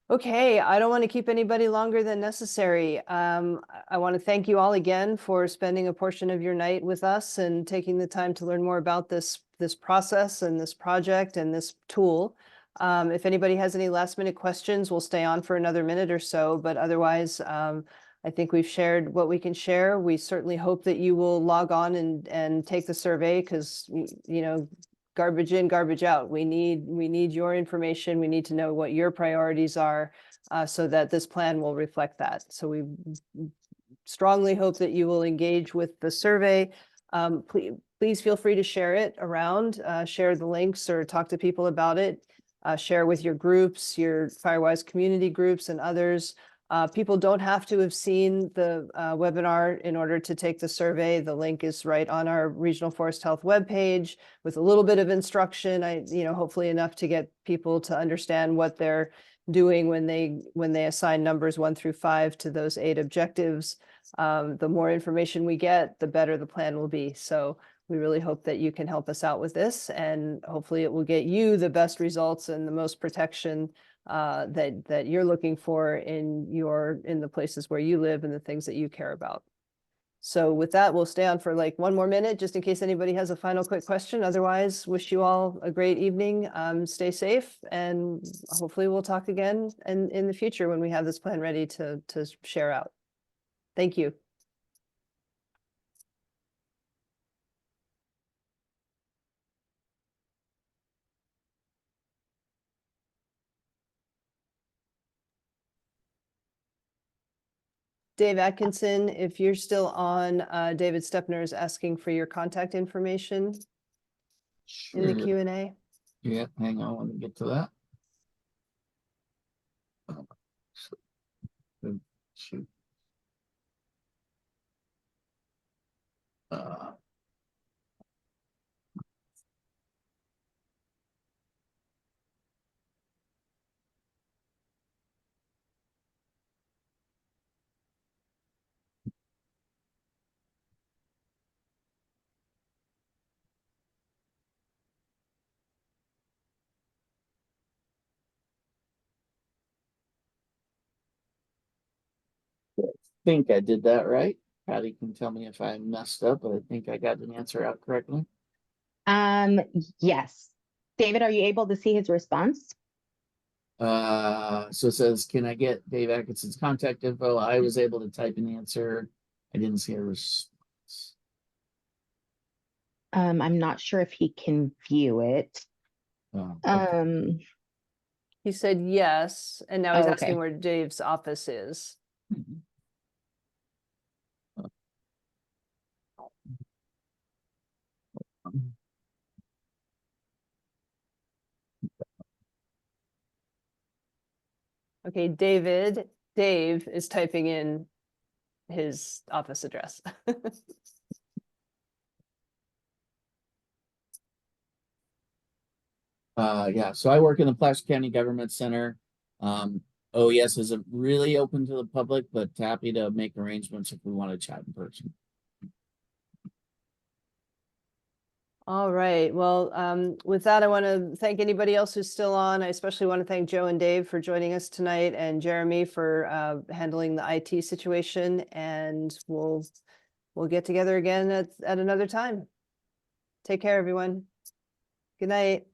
Okay, I don't want to keep anybody longer than necessary. I want to thank you all again for spending a portion of your night with us and taking the time to learn more about this process and this project and this tool. If anybody has any last-minute questions, we'll stay on for another minute or so, but otherwise, I think we've shared what we can share. We certainly hope that you will log on and take the survey, because garbage in, garbage out. We need your information. We need to know what your priorities are, so that this plan will reflect that. So we strongly hope that you will engage with the survey. Please please feel free to share it around, share the links or talk to people about it. Share with your groups, your Firewise community groups and others. People don't have to have seen the webinar in order to take the survey. The link is right on our Regional Forest Health webpage with a little bit of instruction. Hopefully enough to get people to understand what they're doing when they assign numbers 1 through 5 to those 8 objectives. The more information we get, the better the plan will be. So we really hope that you can help us out with this, and hopefully it will get you the best results and the most protection that you're looking for in the places where you live and the things that you care about. So with that, we'll stay on for like 1 more minute, just in case anybody has a final quick question. Otherwise, wish you all a great evening. Stay safe, and hopefully we'll talk again in the future when we have this plan ready to share out. Thank you. Dave Atkinson, if you're still on, David Stepner is asking for your contact information in the Sure. Q&A. Yeah, hang on, let me get to that. Shoot. I think I did that right. Patty can tell me if I messed up, but I think I got an answer out correctly. Yes. David, are you able to see his response? So it says, can I get Dave Atkinson's contact info? I was able to type an answer. I didn't see a response. I'm not sure if he can view it. Oh, okay. He said yes, and now he's Oh, asking okay. where Dave's office is. Mhm. Okay, Dave is typing in his office address. Yeah, so I work in the Placer County Government Center. OES isn't really open to the public, but happy to make arrangements if we want to chat in person. All right, well, with that, I want to thank anybody else who's still on. I especially want to thank Joe and Dave for joining us tonight, and Jeremy for handling the IT situation, and we'll get together again at another time. Take care, everyone. Good night.